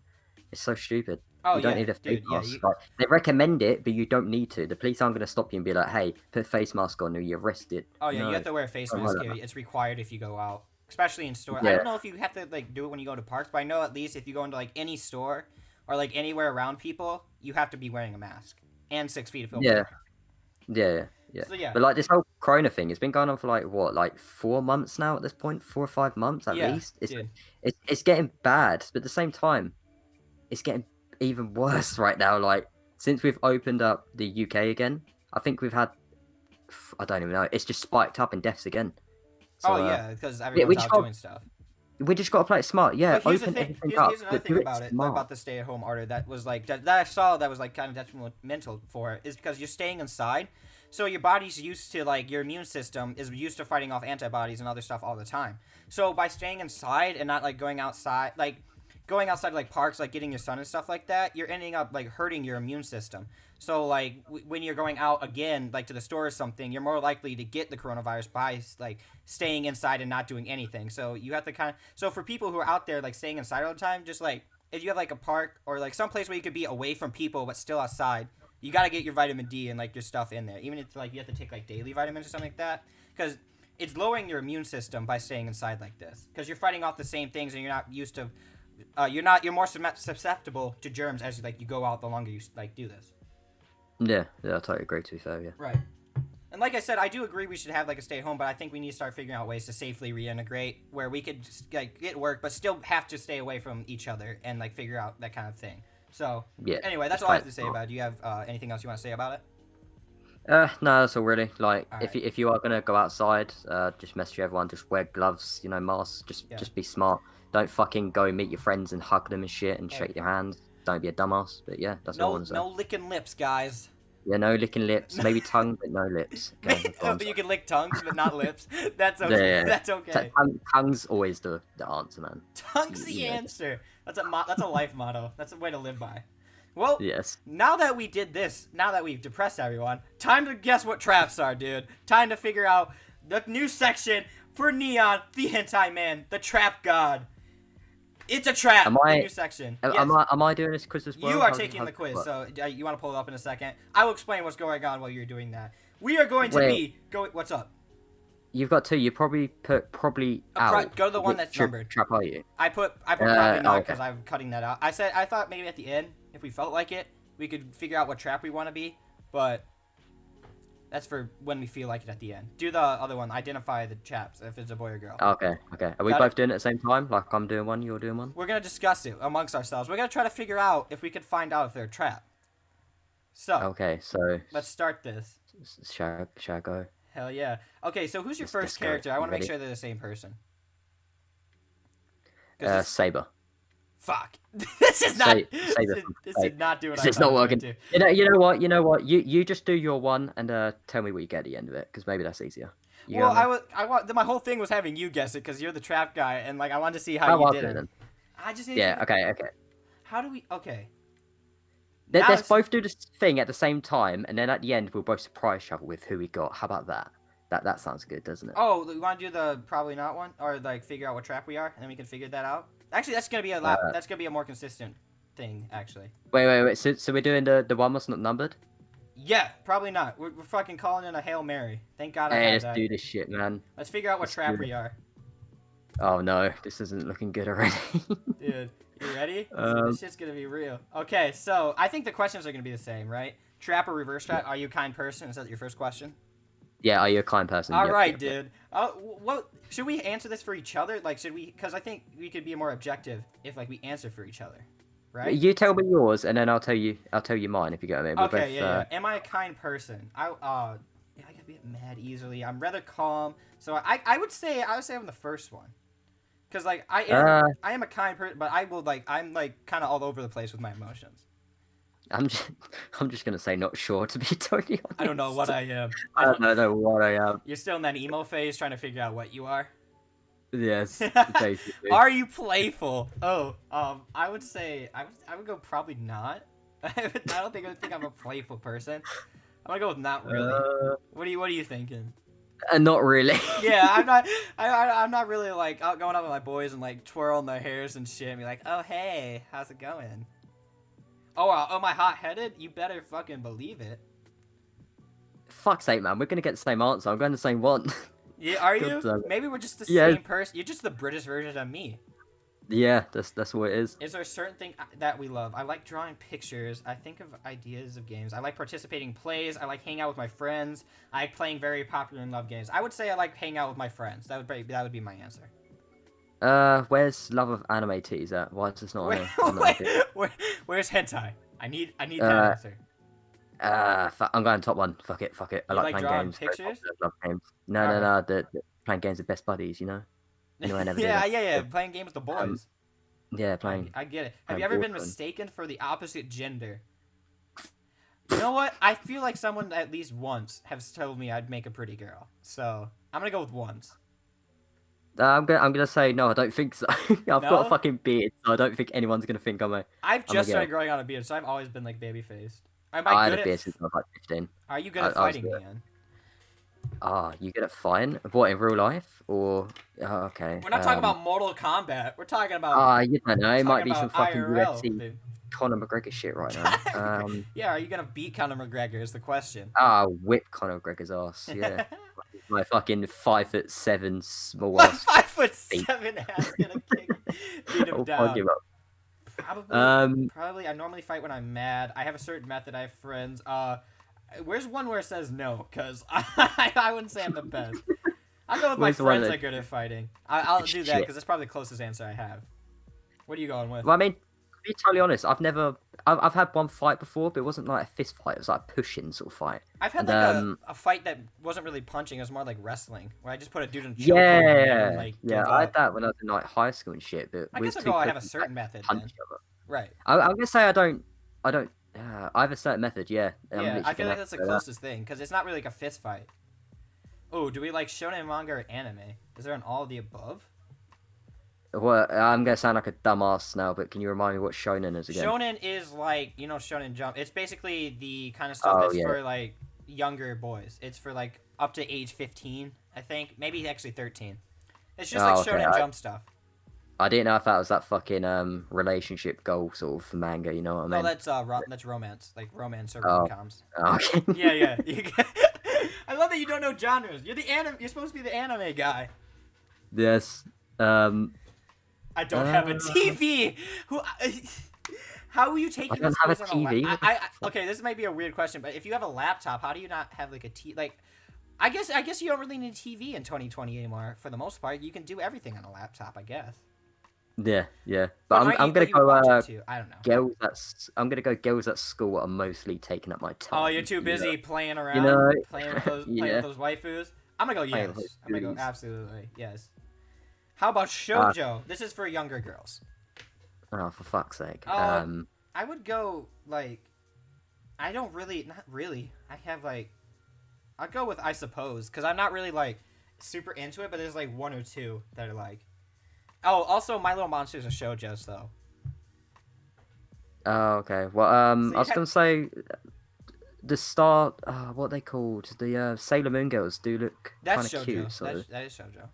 it's so stupid. Oh You don't yeah, need a face dude. Yeah. mask. Like, they recommend it, but you don't need to. The police aren't going to stop you and be like, "Hey, put a face mask on, or you're arrested." Oh yeah, No, you have to wear a face don't mask. like that. It's required if you go out, especially in stores. I Yeah, don't know if you have to like do it when you go to parks, but I know at least if you go into like any store or like anywhere around people, you have to be wearing a mask and 6 feet of yeah, yeah. So yeah, But like this whole Corona thing, it's been going on for like what, like 4 months now at this point, 4 or 5 months at yeah, least. dude. It's getting bad, but at the same time, it's getting even worse right now. Like since we've opened up the UK again, I think we've had, I don't even know, it's just spiked up in deaths again. So, Oh yeah, because we everyone's just out got doing stuff. we just got to play it smart. Yeah, But here's the open thing. everything Here's, up, here's another but thing do it about it, smart. about the stay-at-home order that was like that I saw that was like kind of detrimental for it is because you're staying inside, so your body's used to like your immune system is used to fighting off antibodies and other stuff all the time. So by staying inside and not like going outside, like parks, like getting your sun and stuff like that, you're ending up like hurting your immune system. So like when you're going out again, like to the store or something, you're more likely to get the coronavirus by like staying inside and not doing anything. So you have to so for people who are out there like staying inside all the time, just like if you have like a park or like some place where you could be away from people but still outside, you got to get your vitamin D and like your stuff in there. Even if like you have to take like daily vitamins or something like that, because it's lowering your immune system by staying inside like this. Because you're fighting off the same things and you're not used to. You're more susceptible to germs as like you go out the longer you like do this. Yeah, I totally agree. To be fair, yeah. Right. And like I said, I do agree we should have like a stay at home, but I think we need to start figuring out ways to safely reintegrate where we could just, like get work, but still have to stay away from each other and like figure out that kind of thing. So Yeah. anyway, that's all I have to say about it. Do you have anything else you want to say about it? No, that's all really. Like, All if right. if you are gonna go outside, just message everyone. Just wear gloves, masks. Yeah. Just be smart. Don't fucking go meet your friends and hug them and shit and Hey. shake their hands. Don't be a dumbass. But yeah, that's all I No, want to say. no licking lips, guys. Yeah, no licking lips. Maybe tongue, but no lips. Okay, that's all I'm You saying. can lick tongues, but not lips. That's okay. Yeah. That's okay. Tongue's always the answer, man. Tongue's the You know. answer. That's a life motto. That's a way to live by. Well, Yes. now that we did this, now that we've depressed everyone, time to guess what traps are, dude. Time to figure out the new section for Neon, the hentai man, the trap god. It's a trap. Am I- The new section. Yes. Am I doing this quiz as well? You are How- taking how- the quiz, what? so you want to pull it up in a second. I will explain what's going on while you're doing that. We are going to Wait. What's up? You've got two. You probably put out. Go to the one Which that's numbered. Trap are you? I put probably not okay. because I'm cutting that out. I thought maybe at the end, if we felt like it, we could figure out what trap we want to be, but that's for when we feel like it at the end. Do the other one. Identify the chaps if it's a boy or girl. Okay. Are we Got both doing it at the same time? Like I'm doing one, you're doing one? We're gonna discuss it amongst ourselves. We're gonna try to figure out if we can find out if they're a trap. So Okay, so let's start this. shall I go? Hell yeah. Okay, so who's your Let's first go. character? I You want to make ready? sure they're the same person. 'Cause it's- Saber. Fuck. This is not. Say This did not do what I It's thought not it was working. going to. You know what? You just do your one and tell me what you get at the end of it, because maybe that's easier. You Well, got me? I want my whole thing was having you guess it because you're the trap guy, and like I wanted to see how Oh, you okay did it. then. I just need Yeah. to, Okay. How do we? Okay. Let's Now it's- both do this thing at the same time, and then at the end we'll both surprise each other with who we got. How about that? That sounds good, doesn't it? Oh, we want to do the probably not one, or like figure out what trap we are, and then we can figure that out. Actually, that's gonna be a lot. That's gonna be a more consistent thing, actually. Wait. So we're doing the one that's not numbered? Yeah, probably not. We're fucking calling in a Hail Mary. Thank God I Hey, had let's that. do this shit, man. Let's figure out what let's trap do we it. are. Oh no, this isn't looking good already. Dude, you ready? Um, This shit's gonna be real. Okay, so I think the questions are gonna be the same, right? Trap or reverse trap? Are you a kind person? Is that your first question? Yeah, are you a kind person? All Yep, right, yep, yep. dude. What should we answer this for each other? Like, should we? Because I think we could be more objective if like we answer for each other, right? You tell me yours, and then I'll tell you mine if you get me. We're Okay, both, yeah. Am I a kind person? I get mad easily. I'm rather calm. So I would say I'm the first one. Cause like I am a kind person, but I'm like kind of all over the place with my emotions. I'm just gonna say not sure, to be totally honest. I don't know what I am. I don't know what I am. You're still in that emo phase, trying to figure out what you are. Yes, basically. Are you playful? Oh, I would say I would go probably not. I don't think I'm a playful person. I'm gonna go with not really. What are you thinking? Not really. Yeah, I'm not. I'm not really like out going out with my boys and like twirling their hairs and shit and be like, oh hey, how's it going? Oh, am I hot headed? You better fucking believe it. Fuck's sake, man. We're gonna get the same answer. I'm going the same one. Yeah, are God you? damn it. Maybe we're just the Yeah. same person. You're just the British version of me. Yeah, that's what it is. Is there a certain thing that we love? I like drawing pictures. I think of ideas of games. I like participating in plays. I like hanging out with my friends. I like playing very popular and loved games. I would say I like hanging out with my friends. That would be my answer. Where's love of anime titties at? Why is this not on there? Where's hentai? I need that answer. I'm going top one. Fuck it. I You like like playing drawing games. pictures? I love games. No. The playing games with best buddies. You know. Anyway, I never did that. yeah. Playing games with the boys. Yeah, playing. I get it. Have playing you ever been Warzone. mistaken for the opposite gender? You know what? I feel like someone at least once has told me I'd make a pretty girl. So I'm gonna go with once. I'm gonna say no. I don't think so. I've got No? a fucking beard, so I don't think anyone's gonna think I'm a. I've I'm a just started girl. growing out a beard, so I've always been like baby faced. Am I I had good a beard at? since I was like 15. Are you good I at was fighting, good. Ian? You good at fighting? What, in real life or? Okay. We're not talking about Mortal Kombat. We're talking about. You don't know. It might talking be some about fucking IRL, UFC dude. Conor McGregor shit right now. Yeah, are you gonna beat Conor McGregor? Is the question. Whip Conor McGregor's ass. Yeah. My fucking 5'7" small ass. 5'7" ass gonna beat him I'll down. give up. Probably. I normally fight when I'm mad. I have a certain method. I have friends. Where's one where it says no? Cause I wouldn't say I'm the best. I'll go with my Where's the one friends that- are good at fighting. I'll do that Shit. because it's probably the closest answer I have. What are you going with? Well, I mean, to be totally honest, I've had one fight before, but it wasn't like a fist fight. It was like a pushing sort of fight. I've had And, like a fight that wasn't really punching. It was more like wrestling, where I just put a dude in a chokehold Yeah, and like yeah. give I had up. that when I was in like high school and shit. But I we guess was I'll too go. I have a pussies, certain like, method punch then. each other. Right. I'm gonna say I don't. I have a certain method. Yeah. I'm Yeah, literally I feel gonna like that's the say that. closest thing because it's not really like a fist fight. Oh, do we like shonen manga or anime? Is there an all of the above? Well, I'm gonna sound like a dumbass now, but can you remind me what shonen is again? Shonen is like, Shonen Jump. It's basically the kind of stuff Oh, that's yeah. for like younger boys. It's for like up to age 15, I think. Maybe actually 13. It's just like Oh, okay, Shonen Jump stuff. I didn't know if that was that fucking relationship goal sort of manga. You know what I mean? Oh, that's romance, like romance or Oh. rom-coms. Okay. Yeah. I love that you don't know genres. You're supposed to be the anime guy. Yes. I don't have a TV. How are you taking I don't this have a quiz on TV? What the okay, this might be a weird question, but if you have a laptop, how do you not have like a T? Like, I guess you don't really need a TV in 2020 anymore. For the most part, you can do everything on a laptop, I guess. Yeah. But But I'm gonna you would watch go. it too. I don't know. I'm gonna go girls at school are mostly taking up my time. Oh, you're too you busy know? playing around, know? playing with those Yeah. waifus. I'm gonna go Playing yes. with I'm gonna go waifus. absolutely yes. How about shoujo? This is for younger girls. Oh, for fuck's sake. I would go like, not really. I have like, I'd go with I suppose because I'm not really like super into it, but there's like one or two that are like. Oh, also My Little Monsters are shoujos though. Oh, okay. Well, So I was gonna say the start. What are they called? The Sailor Moon girls do look kind That's of shoujo. cute. So That is shoujo.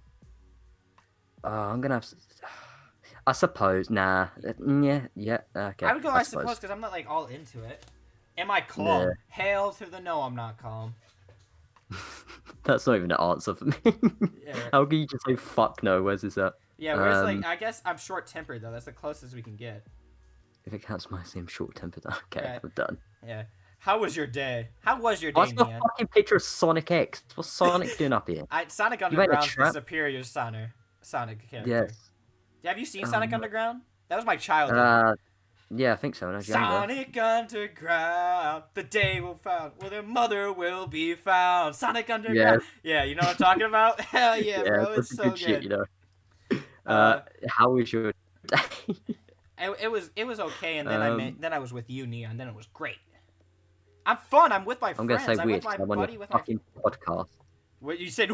I'm gonna have. I suppose. Nah. Yeah. Okay. I would go I suppose because I'm not like all into it. Am I calm? Yeah. Hail to the no, I'm not calm. That's not even an answer for me. Yeah. How can you just say fuck no? Where's this at? Yeah, whereas like I guess I'm short tempered though. That's the closest we can get. If it counts my same short tempered, okay, Right. I'm done. Yeah. How was your day? How was your day, What's the man? fucking picture of Sonic X? What's Sonic doing up here? Sonic You ain't a Underground's the tramp? superior Sonic character. Yes. Have you seen Sonic Um, Underground? That was my childhood. Yeah, I think so. When I was younger. Sonic Underground, the day will found where their mother will be found. Sonic Underground. Yeah, you know what I'm talking about? Hell yeah, bro. It's that's so good good. shit, you know. Uh, How was your day? It was okay, and then I was with you, Neon. Then it was great. I'm fun. I'm with my I'm friends. gonna say I'm weird with my 'cause I'm on buddy. your With my fucking podcast. what you said?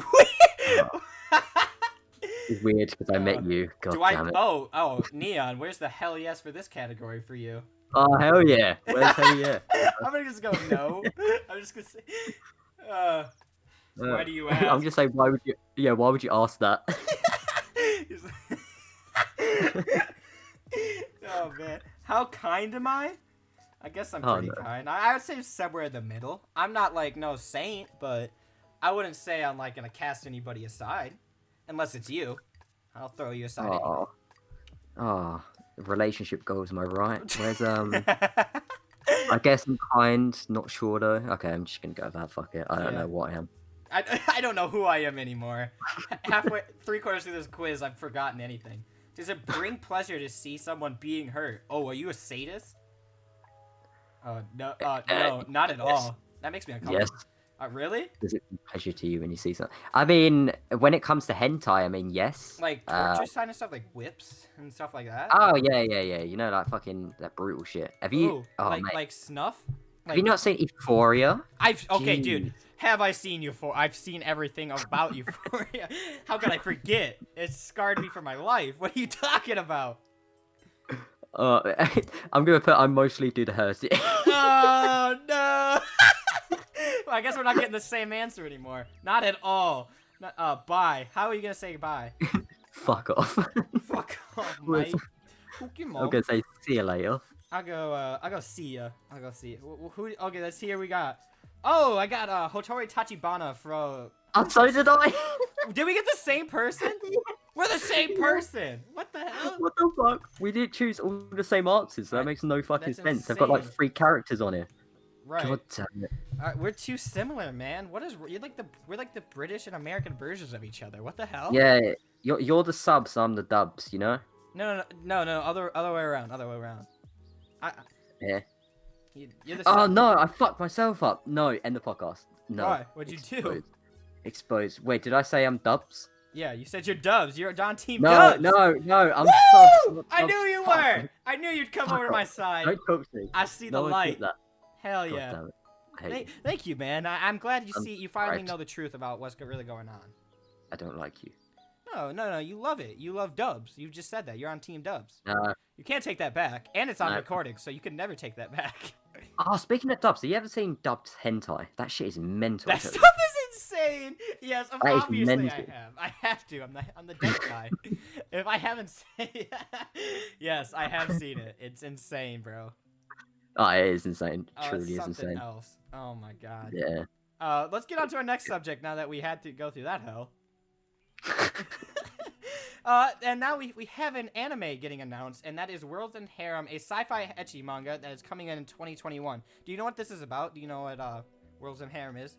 It's weird because I met you. God Do I? damn it. Oh, Neon. Where's the hell yes for this category for you? Oh hell yeah! Where's hell yeah? I'm gonna just go no. I'm just gonna say. Why do you I'm ask? just saying, why would you? Yeah, why would you ask that? Oh man, how kind am I? I guess I'm Oh, pretty no. kind. I would say somewhere in the middle. I'm not like no saint, but I wouldn't say I'm like gonna cast anybody aside, unless it's you. I'll throw you aside anyway. Oh, oh, relationship goals, am I right? Where's I guess I'm kind, not sure though. Okay, I'm just gonna go with that. Fuck it. I don't Yeah. know what I am. I don't know who I am anymore. Halfway, 3/4 through this quiz, I've forgotten anything. Does it bring pleasure to see someone being hurt? Oh, are you a sadist? No, no, not at all. That makes me uncomfortable. Yes. Really? Does it bring pleasure to you when you see something? I mean, when it comes to hentai, I mean, yes. Like torture sign and stuff, like whips and stuff like that. Oh yeah, yeah, yeah. You know, like fucking that brutal shit. Have you? Ooh, Oh like mate, like snuff. have you not seen Euphoria? Okay, dude. Jeez. Have I seen Euphoria? I've seen everything about Euphoria. How could I forget? It scarred me for my life. What are you talking about? I'm gonna put. I mostly do the Hersey. Oh no! Well, I guess we're not getting the same answer anymore. Not at all. Bye. How are you gonna say bye? Fuck off. Fuck off, mate. I'm gonna say see you later. I'll go see ya. I'll go see ya. Who? Okay, let's see here. We got. Oh, I got Hotori Tachibana from. Oh, so did I. Did we get the same person? We're the same person. What the hell? What the fuck? We didn't choose all the same answers, so that makes no fucking sense. I've got like 3 characters on here. Right. God damn it. We're too similar, man. What is? We're like the British and American versions of each other. What the hell? Yeah, you're the subs, I'm the dubs. You know. No. Other way around. Other way around. Yeah. You're the. Oh no, I fucked myself up. No, end the podcast. No. Why? What'd you do? Exposed. Wait, did I say I'm dubs? Yeah, you said you're Dubs. You're on Team No, Dubs. no, I'm Woo! subs. not I dubs. knew you Fuck. were. I knew you'd come Fuck over off. my side. Don't talk to me. I see No the one light. did that. Hell God yeah. damn it. I hate you. Thank you, man. I'm glad you finally right. know the truth about what's really going on. I don't like you. No. You love it. You love Dubs. You just said that. You're on Team Dubs. No. You can't take that back, and it's on No. recording, so you can never take that back. Oh, speaking of dubs, have you ever seen dubs hentai? That shit is mental. That too. stuff is insane. Yes, That is obviously I mental. have. I have to. I'm the dead guy. If I haven't seen, yes, I have seen it. It's insane, bro. Oh, it is insane. Oh, Truly it's is something insane. else. Oh my god. Yeah. Let's get on to our next subject now that we had to go through that hell. And now we have an anime getting announced, and that is Worlds and Harem, a sci-fi ecchi manga that is coming in 2021. Do you know what this is about? Do you know what Worlds and Harem is?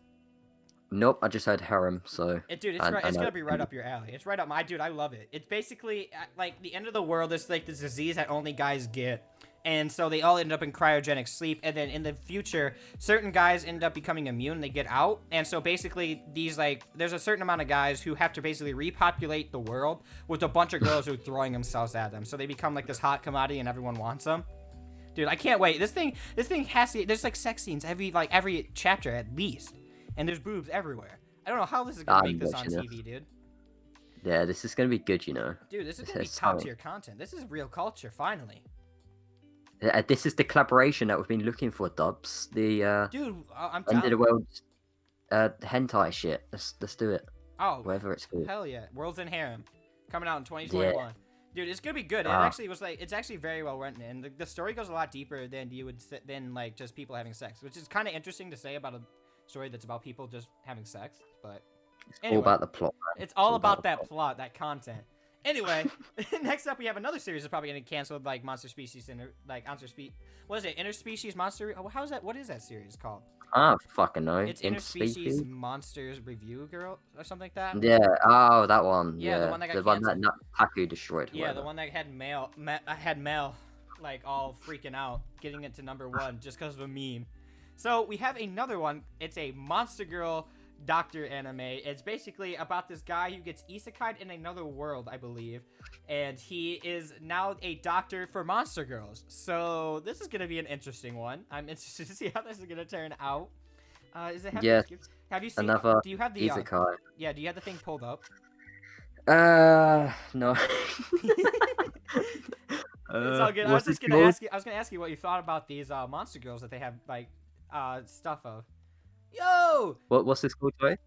Nope, I just heard harem, so. Dude, it's gonna be right up your alley. It's right up my dude. I love it. It's basically like the end of the world. It's like this disease that only guys get. And so they all end up in cryogenic sleep, and then in the future, certain guys end up becoming immune, they get out, and so basically these, like, there's a certain amount of guys who have to basically repopulate the world with a bunch of girls who are throwing themselves at them, so they become like this hot commodity and everyone wants them. Dude, I can't wait. This thing has to, there's like sex scenes every chapter at least, and there's boobs everywhere. I don't know how this is gonna make this on TV, dude. Yeah, this is gonna be good, you know. Dude, this is gonna be top tier content. This is real culture, finally. This is the collaboration that we've been looking for, Dubs. The dude, I'm end of the world hentai shit. Let's do it. Oh, whatever it's called. Hell yeah, Worlds and Harem, coming out in 2021. Yeah. Dude, it's gonna be good. It actually was like, it's actually very well written, and the story goes a lot deeper than like just people having sex, which is kind of interesting to say about a story that's about people just having sex. But it's anyway, all about the plot. Man. It's all about that plot, that content. Anyway, next up we have another series that's probably gonna cancel, like Monster Species what is it? Interspecies Monster? How is that? What is that series called? I don't fucking know. It's Interspecies Monsters Review Girl or something like that. Yeah. Oh, that one. Yeah, the one that got canceled. That Taku destroyed. Yeah, the one that had Mel, like all freaking out, getting it to #1 just because of a meme. So we have another one. It's a Monster Girl doctor anime. It's basically about this guy who gets isekai'd in another world, I believe, and he is now a doctor for monster girls. So this is gonna be an interesting one. I'm interested to see how this is gonna turn out. Have you seen another do you have the isekai? Yeah, do you have the thing pulled up? No. It's all good. I was gonna ask you what you thought about these monster girls that they have like stuff of. Yo! What's this called, Joey?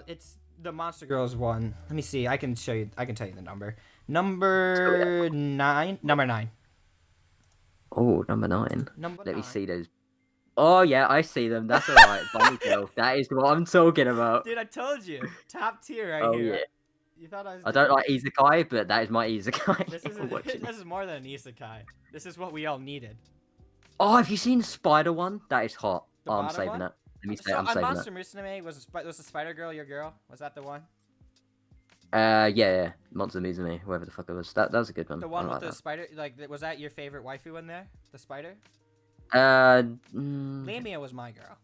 It's the Monster Girls one. Let me see. I can show you. I can tell you the number. Number 9. Number 9. Oh, number 9. Number Let me 9. see those. Oh yeah, I see them. That's alright. Bunny Girl. That is what I'm talking about. Dude, I told you. Top tier right Oh here. yeah. You thought I was. I don't like isekai, but that is my isekai. This is this is more than an isekai. This is what we all needed. Oh, have you seen the spider one? That is hot. The Oh, I'm bottom saving one? that. Let me say, So I'm on saving Monster Musume was the Spider Girl your girl? Was that the one? that. Yeah. Monster Musume, whoever the fuck it was. That was a good one. The one I with the like spider? Like, was that your favorite waifu in there? The spider? that. Lamia was my girl.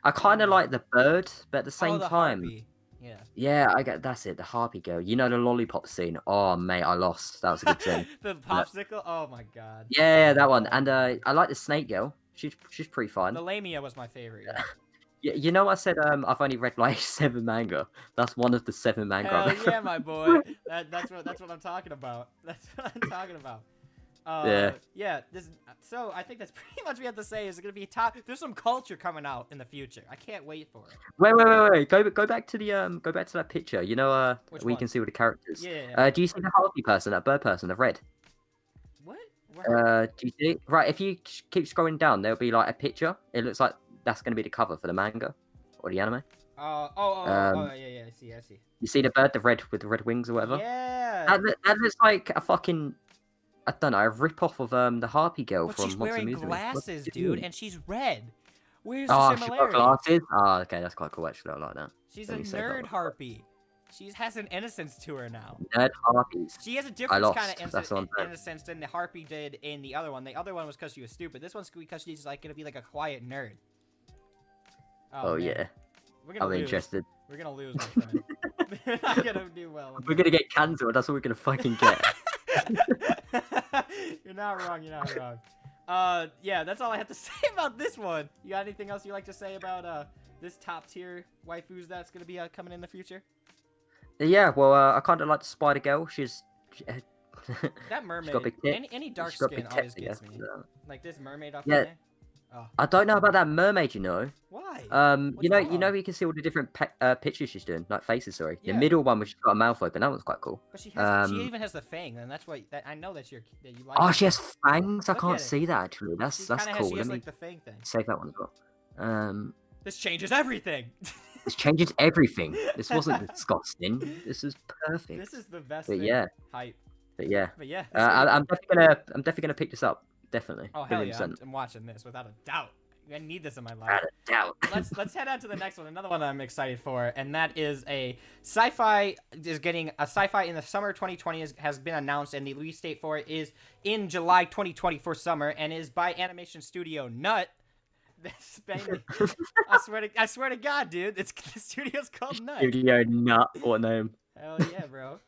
I kind of like the bird, but at the Oh, same the time, harpy. Yeah. yeah, I get that's it. The harpy girl. You know the lollipop scene. Oh mate, I lost. That was a good scene. The popsicle? Oh my god. Yeah, that one. And I like the snake girl. She's pretty fun. The Lamia was my favorite. Yeah. Yeah, you know I said I've only read like 7 manga. That's one of the 7 manga. Hell I've yeah, read. my boy. That's what I'm talking about. That's what I'm talking about. Yeah. So I think that's pretty much what we have to say. Is it gonna be top? There's some culture coming out in the future. I can't wait for it. Wait. Go back to the go back to that picture. You know Which where you one? can see all the characters. Yeah. Do you see the harpy person, that bird person, the red? What? Do you see? Right, if you keep scrolling down, there'll be like a picture. It looks like that's gonna be the cover for the manga or the anime. Yeah. I see. You see the bird, the red with the red wings or whatever. Yeah. That looks like a fucking, I don't know, a rip off of the harpy girl But from she's Monster wearing Musume. glasses, What do you dude, mean? and she's red. Where's Oh, the she's got similarity? glasses. Oh, okay, that's quite cool actually. I like that. She's Let a me save that nerd one. harpy. She has an innocence to her now. Nerd harpies. She has a different lost. kind of That's what I'm saying. innocence than the harpy did in the other one. The other one was because she was stupid. This one's because she's like gonna be like a quiet nerd. Oh man. yeah, We're gonna I'm lose. interested. We're gonna lose, my friend. We're not gonna do well. We're gonna get cancelled. That's what we're gonna fucking get. You're not wrong. Yeah, that's all I have to say about this one. You got anything else you'd like to say about this top tier waifus that's gonna be coming in the future? Yeah, well, I kind of like the spider girl. That mermaid. got big tits. Any dark She's got skin big always tits, I gets guess, me. but, Like this mermaid up Yeah. there. Oh, I don't know about that mermaid. You know. why? You know, wrong? you can see all the different pictures she's doing, like faces. Sorry, Yeah. the middle one, which has got a mouth open. That one's quite cool. But she has. She Um, even has the fang, and that's why I know that you like. Oh, it. she has fangs. I Look can't at it. see that actually. She That's kinda cool. Has, she Let has me like the fang thing. save that one as well. This changes everything. This changes everything. This wasn't disgusting. This is perfect. This is the best. But thing. yeah. Hype. But yeah, But yeah. I'm definitely gonna pick this up. Definitely. Oh hell yeah! 100%. I'm watching this without a doubt. I need this in my life. Without a doubt. Let's head on to the next one. Another one I'm excited for, and that is a sci-fi. Is getting a sci-fi in the summer 2020 has been announced, and the release date for it is in July 2020 for summer, and is by animation studio Nut. I swear to God, dude, the studio's called Nut. Studio Nut. What name? Hell yeah, bro.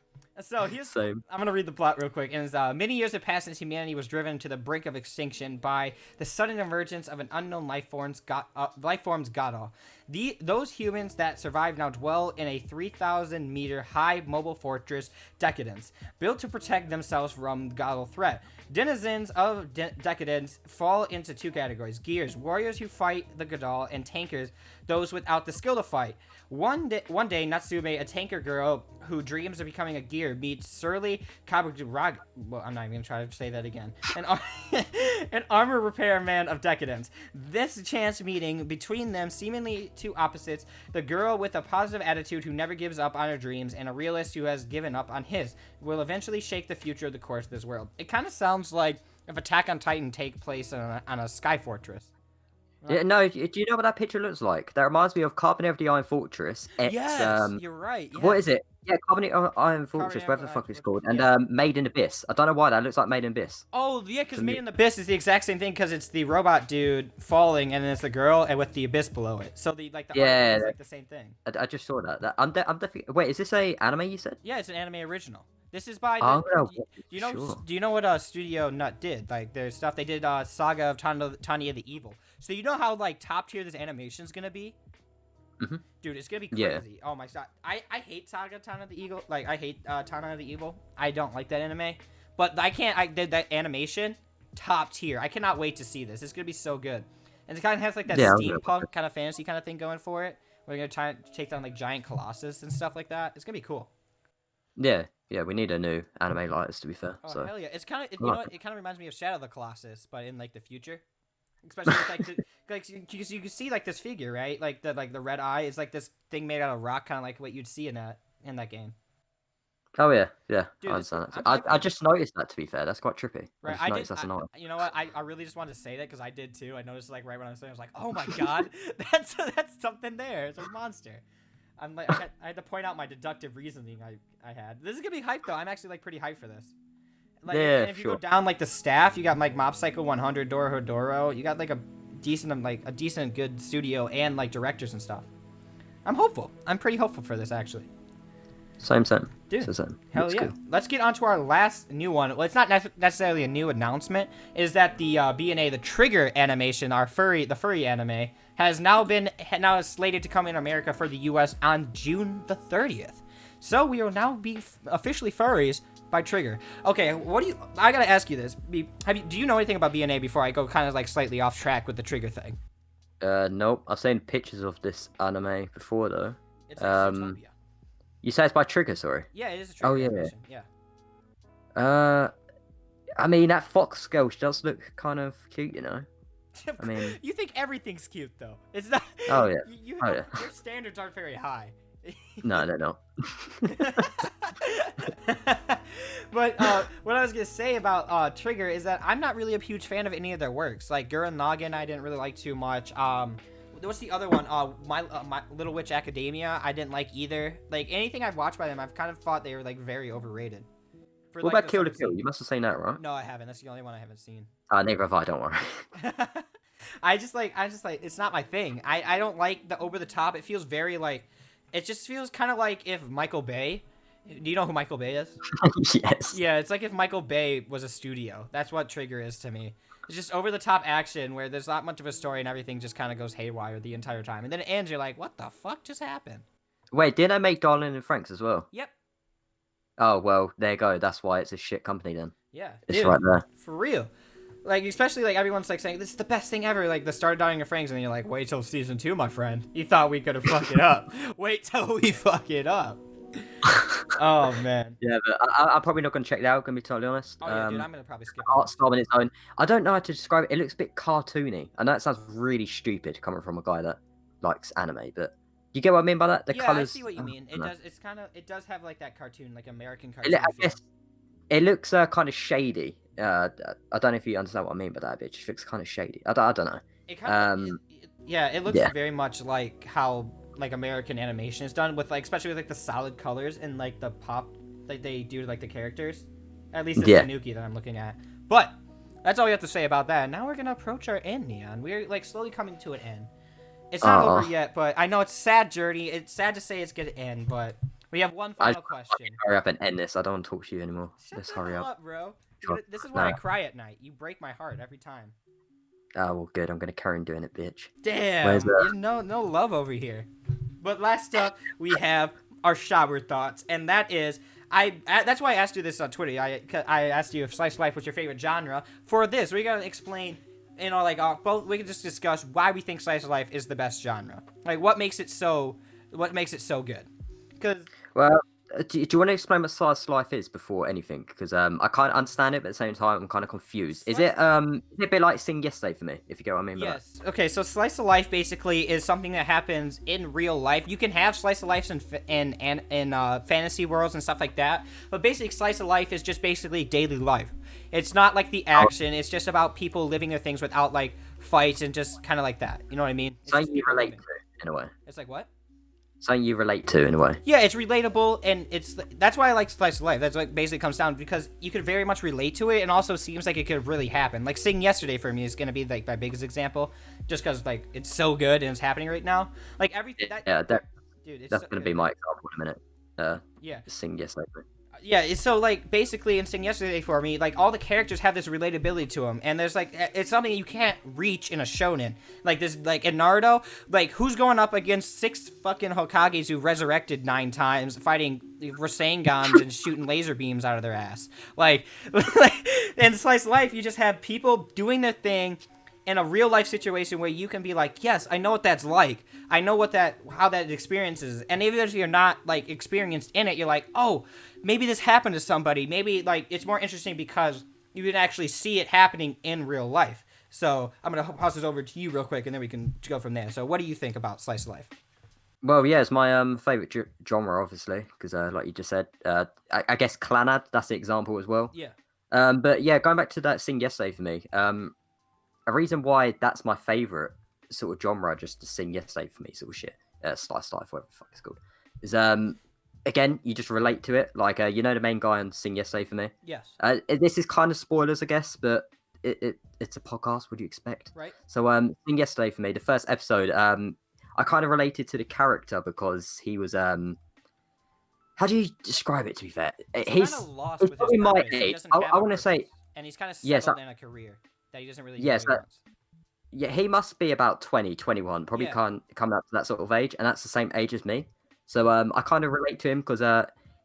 So here's Same. I'm gonna read the plot real quick. And it's, many years have passed since humanity was driven to the brink of extinction by the sudden emergence of an unknown life forms Godal. Those humans that survive now dwell in a 3,000 meter high mobile fortress, Decadence, built to protect themselves from Godal threat. Denizens of Decadence fall into 2 categories: gears, warriors who fight the Godal, and tankers, those without the skill to fight. One day, Natsume, a tanker girl who dreams of becoming a gear, meets surly Kaburag. Well, I'm not even gonna try to say that again. An armor repair man of Decadence. This chance meeting between them, seemingly two opposites, the girl with a positive attitude who never gives up on her dreams, and a realist who has given up on his, will eventually shake the future of the course of this world. It kind of sounds like if Attack on Titan take place on a sky fortress. Yeah, no, do you know what that picture looks like? That reminds me of Carbon of the Iron Fortress. It's, Yes, you're right. Yeah. What is it? Yeah, Carbon of Iron Fortress, Carbon whatever the of fuck Iron it's called. Fortress, And yeah. Made in Abyss. I don't know why that looks like Made in Abyss. Oh, yeah, because To Made me. in the Abyss is the exact same thing, because it's the robot dude falling, and then it's the girl and with the abyss below it. So the art Yeah, is like the same thing. I just saw that. I'm definitely. Wait, is this a anime you said? Yeah, it's an anime original. This is by. I'm gonna do watch you it, know? sure. Do you know what Studio Nut did? Like their stuff. They did Saga of Tanya the Evil. So you know how like top tier this animation's gonna be. Mhm. Dude, it's gonna be Yeah. crazy. Oh my god, I hate Saga Tana the Eagle. Like I hate Tana the Evil. I don't like that anime. But I can't. I did that animation, top tier. I cannot wait to see this. It's gonna be so good. And it kind of has like that Yeah, I'm gonna steampunk kind of fantasy kind of thing going for it, We're gonna try to take down like giant colossus and stuff like that. It's gonna be cool. Yeah, we need a new anime like this, to be fair. Oh So hell yeah! It's kind of I you know like what? It kind of reminds me of Shadow of the Colossus, but in like the future. Especially with, like you can see like this figure, right? Like the red eye is like this thing made out of rock, kind of like what you'd see in that game. Oh yeah, Dude, I understand that. I'm I just noticed that, to be fair. That's quite trippy. I Right, just noticed that's annoying. you know what? I really just wanted to say that because I did too. I noticed like right when I was saying, I was like, oh my god, that's something there. It's a monster. I'm like, I had to point out my deductive reasoning I had. This is gonna be hyped though. I'm actually like pretty hyped for this. Like, Yeah, and if you go sure. down like the staff, you got like Mob Psycho 100, Dorohedoro. You got like a decent good studio and like directors and stuff. I'm hopeful. I'm pretty hopeful for this actually. Same. Dude, Same. hell Looks yeah. good. Let's get on to our last new one. Well, it's not necessarily a new announcement. Is that the BNA, the Trigger animation, the furry anime, has now is slated to come in America for the U.S. on June the 30th. So we will now be officially furries by Trigger. Okay, I gotta ask you this. Do you know anything about BNA before I go kind of like slightly off track with the Trigger thing? Nope. I've seen pictures of this anime before though. It's like Zootopia. You say it's by Trigger, sorry. Yeah, it is a Trigger animation. Yeah. I mean that fox girl, she does look kind of cute, you know. I mean, you think everything's cute though. It's not. Oh yeah. Your standards aren't very high. No, they're not. But what I was gonna say about Trigger is that I'm not really a huge fan of any of their works. Like Gurren Lagann, I didn't really like too much. What's the other one? My Little Witch Academia, I didn't like either. Like anything I've watched by them, I've kind of thought they were like very overrated. What about Kill la Kill? You must have seen that, right? No, I haven't. That's the only one I haven't seen. Neither have I. Don't worry. I just like it's not my thing. I don't like the over the top. It feels very like, it just feels kind of like if Michael Bay. Do you know who Michael Bay is? Yes. Yeah, it's like if Michael Bay was a studio. That's what Trigger is to me. It's just over the top action where there's not much of a story and everything just kind of goes haywire the entire time. And then it ends, you're like, what the fuck just happened? Wait, didn't I make Darling and Franks as well? Yep. Oh well, there you go. That's why it's a shit company then. Yeah, it's dude, right there. For real. Like, especially like everyone's like saying this is the best thing ever. Like the start of Darling and Franks, and then you're like, wait till season 2, my friend. You thought we could have fucked it up. Wait till we fuck it up. Oh man. Yeah, but I'm probably not gonna check that out. Gonna be totally honest. Oh yeah, dude, I'm gonna probably skip it. Art style on its own. I don't know how to describe it. It looks a bit cartoony. I know it sounds really stupid coming from a guy that likes anime, but you get what I mean by that? The colors. I see what you mean. It does. It's kind of. It does have like that cartoon, like American cartoon. I guess it looks kind of shady. I don't know if you understand what I mean by that, but it just looks kind of shady. I don't know. It kind of. It looks very much like how like American animation is done with like, especially with like the solid colors and like the pop that they do to like the characters. At least it's Tanuki that I'm looking at. But that's all we have to say about that. Now we're gonna approach our end, Neon. We're like slowly coming to an end. It's not over yet, but I know it's a sad journey. It's sad to say it's gonna end, but we have one final question. Hurry up and end this. I don't want to talk to you anymore. Let's hurry up, bro. This is where I cry at night. You break my heart every time. Oh well, good. I'm gonna carry on doing it, bitch. Damn. There's no love over here. But last up, we have our shower thoughts, and that is, that's why I asked you this on Twitter. I asked you if slice of life was your favorite genre. For this, we gotta explain, you know, like both. We can just discuss why we think slice of life is the best genre. Like, what makes it so good? Because do you want to explain what slice of life is before anything? Because I can't understand it, but at the same time, I'm kind of confused. Is it a bit like Sing Yesterday for me, if you get what I mean? Yes. Okay, so slice of life basically is something that happens in real life. You can have slice of life in fantasy worlds and stuff like that, but basically slice of life is just basically daily life. It's not like the action. It's just about people living their things without like fights and just kind of like that. You know what I mean? Something you relate to in a way. It's like what? Something you relate to in a way. Yeah, it's relatable, and that's why I like slice of life. That's what basically comes down, because you could very much relate to it, and also seems like it could really happen. Like Sing Yesterday for me is gonna be like my biggest example, just because like it's so good and it's happening right now. Like everything. Dude, that's gonna be my example in a minute. Yeah. Sing Yesterday. Yeah, so like basically in Sing Yesterday for me, like all the characters have this relatability to them, and there's like it's something you can't reach in a shonen. Like this, like in Naruto, like who's going up against 6 fucking Hokages who resurrected 9 times, fighting Rasengans and shooting laser beams out of their ass. Like in Slice of Life, you just have people doing their thing, in a real life situation where you can be like, yes, I know what that's like. I know how that experience is. And even if you're not like experienced in it, you're like, oh, maybe this happened to somebody. Maybe like it's more interesting because you can actually see it happening in real life. So I'm going to pass this over to you real quick and then we can go from there. So what do you think about slice of life? Well, yeah, it's my favorite genre, obviously, because like you just said, I guess Clanad, that's the example as well. Yeah. But yeah, going back to that Sing Yesterday for me, a reason why that's my favorite sort of genre, just to Sing Yesterday for me, sort of shit, slice life, whatever the fuck it's called, is again, you just relate to it. Like you know the main guy on Sing Yesterday for me. Yes. This is kind of spoilers, I guess, but it's a podcast. What do you expect? Right. So Sing Yesterday for me, the first episode, I kind of related to the character because he was how do you describe it? To be fair, He's kind of lost with his probably my purpose. He age. doesn't have I a want to say, purpose. And he's kind of yes, settled in a career that he doesn't really know yes, what he wants. yeah, he must be about 20, 21, probably Yeah. can't come up to that sort of age, and that's the same age as me. So I kind of relate to him because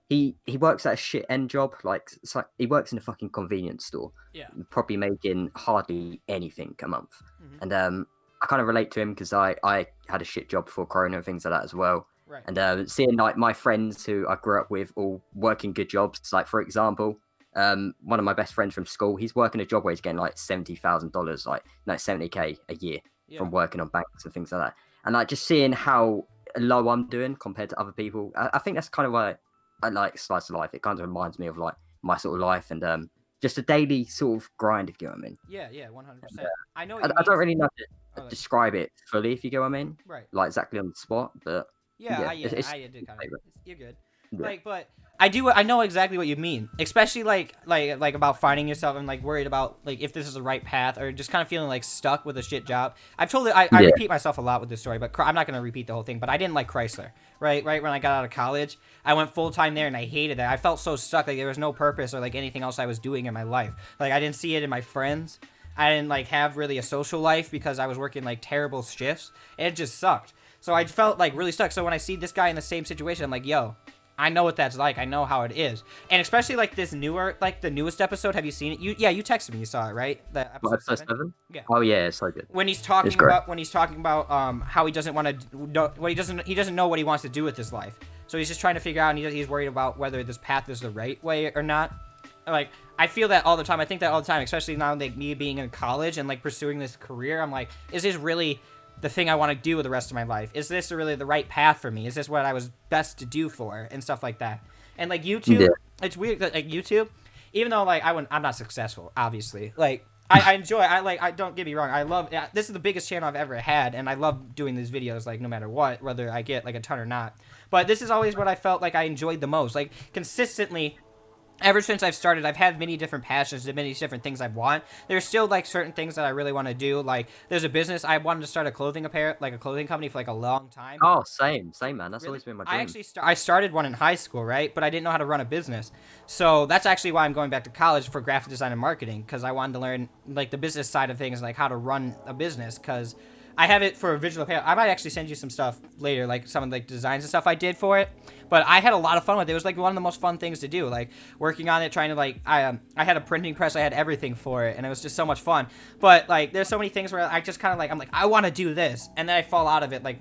he works at a shit end job, like it's like he works in a fucking convenience store, Yeah. probably making hardly anything a month, Mhm. and I kind of relate to him because I had a shit job before Corona and things like that as well. Right. And seeing like my friends who I grew up with all working good jobs, like for example, one of my best friends from school, he's working a job where he's getting like $70,000, like no 70K a year from working on banks and things like that. And like just seeing how low I'm doing compared to other people, I think that's kind of why I like Slice of Life. It kind of reminds me of like my sort of life and just a daily sort of grind, if you get what I mean. Yeah, 100%. I know. I don't really know how to Oh, describe it fully, if you get what I mean. Right. Like exactly on the spot, but Yeah, yeah, I did it's kind of. You're good. Yeah. Like, but I know exactly what you mean, especially like about finding yourself and like worried about like if this is the right path or just kind of feeling like stuck with a shit job. I've told it. I Yeah. repeat myself a lot with this story, but I'm not gonna repeat the whole thing. But I didn't like Chrysler. Right when I got out of college, I went full time there and I hated it. I felt so stuck. Like there was no purpose or like anything else I was doing in my life. Like I didn't see it in my friends. I didn't like have really a social life because I was working like terrible shifts. It just sucked. So I felt like really stuck. So when I see this guy in the same situation, I'm like, yo, I know what that's like. I know how it is. And especially like this newer, like the newest episode. Have you seen it? You texted me. You saw it, right? The episode 7? Yeah. Oh yeah, it's so good. When he's talking about how he doesn't want to, he doesn't know what he wants to do with his life. So he's just trying to figure out, and he's worried about whether this path is the right way or not. Like I feel that all the time. I think that all the time, especially now like me being in college and like pursuing this career. I'm like, is this really the thing I want to do with the rest of my life? Is this really the right path for me? Is this what I was best to do for and stuff like that? And like YouTube, It's weird that like YouTube, even though like I'm not successful, obviously. Like I enjoy. I don't get me wrong. I love. This is the biggest channel I've ever had, and I love doing these videos. Like no matter what, whether I get like a ton or not. But this is always what I felt like I enjoyed the most. Like consistently. Ever since I've started, I've had many different passions and many different things I want. There's still like certain things that I really want to do. Like there's a business I wanted to start a clothing company for like a long time. Oh, same man. That's always been my dream. I started one in high school, right? But I didn't know how to run a business. So that's actually why I'm going back to college for graphic design and marketing, because I wanted to learn like the business side of things, like how to run a business, because I have it for a visual effect. I might actually send you some stuff later, like some of the designs and stuff I did for it. But I had a lot of fun with it. It was like one of the most fun things to do, like working on it, trying to like I had a printing press, I had everything for it, and it was just so much fun. But like there's so many things where I just kind of like I'm like I want to do this, and then I fall out of it, like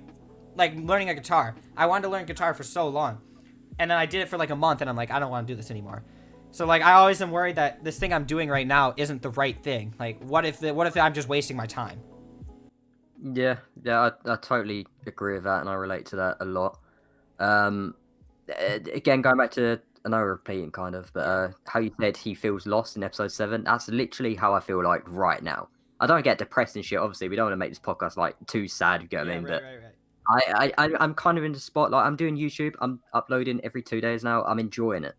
learning a guitar. I wanted to learn guitar for so long, and then I did it for like a month, and I'm like I don't want to do this anymore. So like I always am worried that this thing I'm doing right now isn't the right thing. Like what if I'm just wasting my time? Yeah, I totally agree with that, and I relate to that a lot. Again, going back to, I know we're repeating kind of, but how you said he feels lost in episode 7, that's literally how I feel like right now. I don't get depressed and shit, obviously, we don't want to make this podcast like too sad, you get what I mean, but I'm kind of in the spot, like I'm doing YouTube, I'm uploading every 2 days now, I'm enjoying it.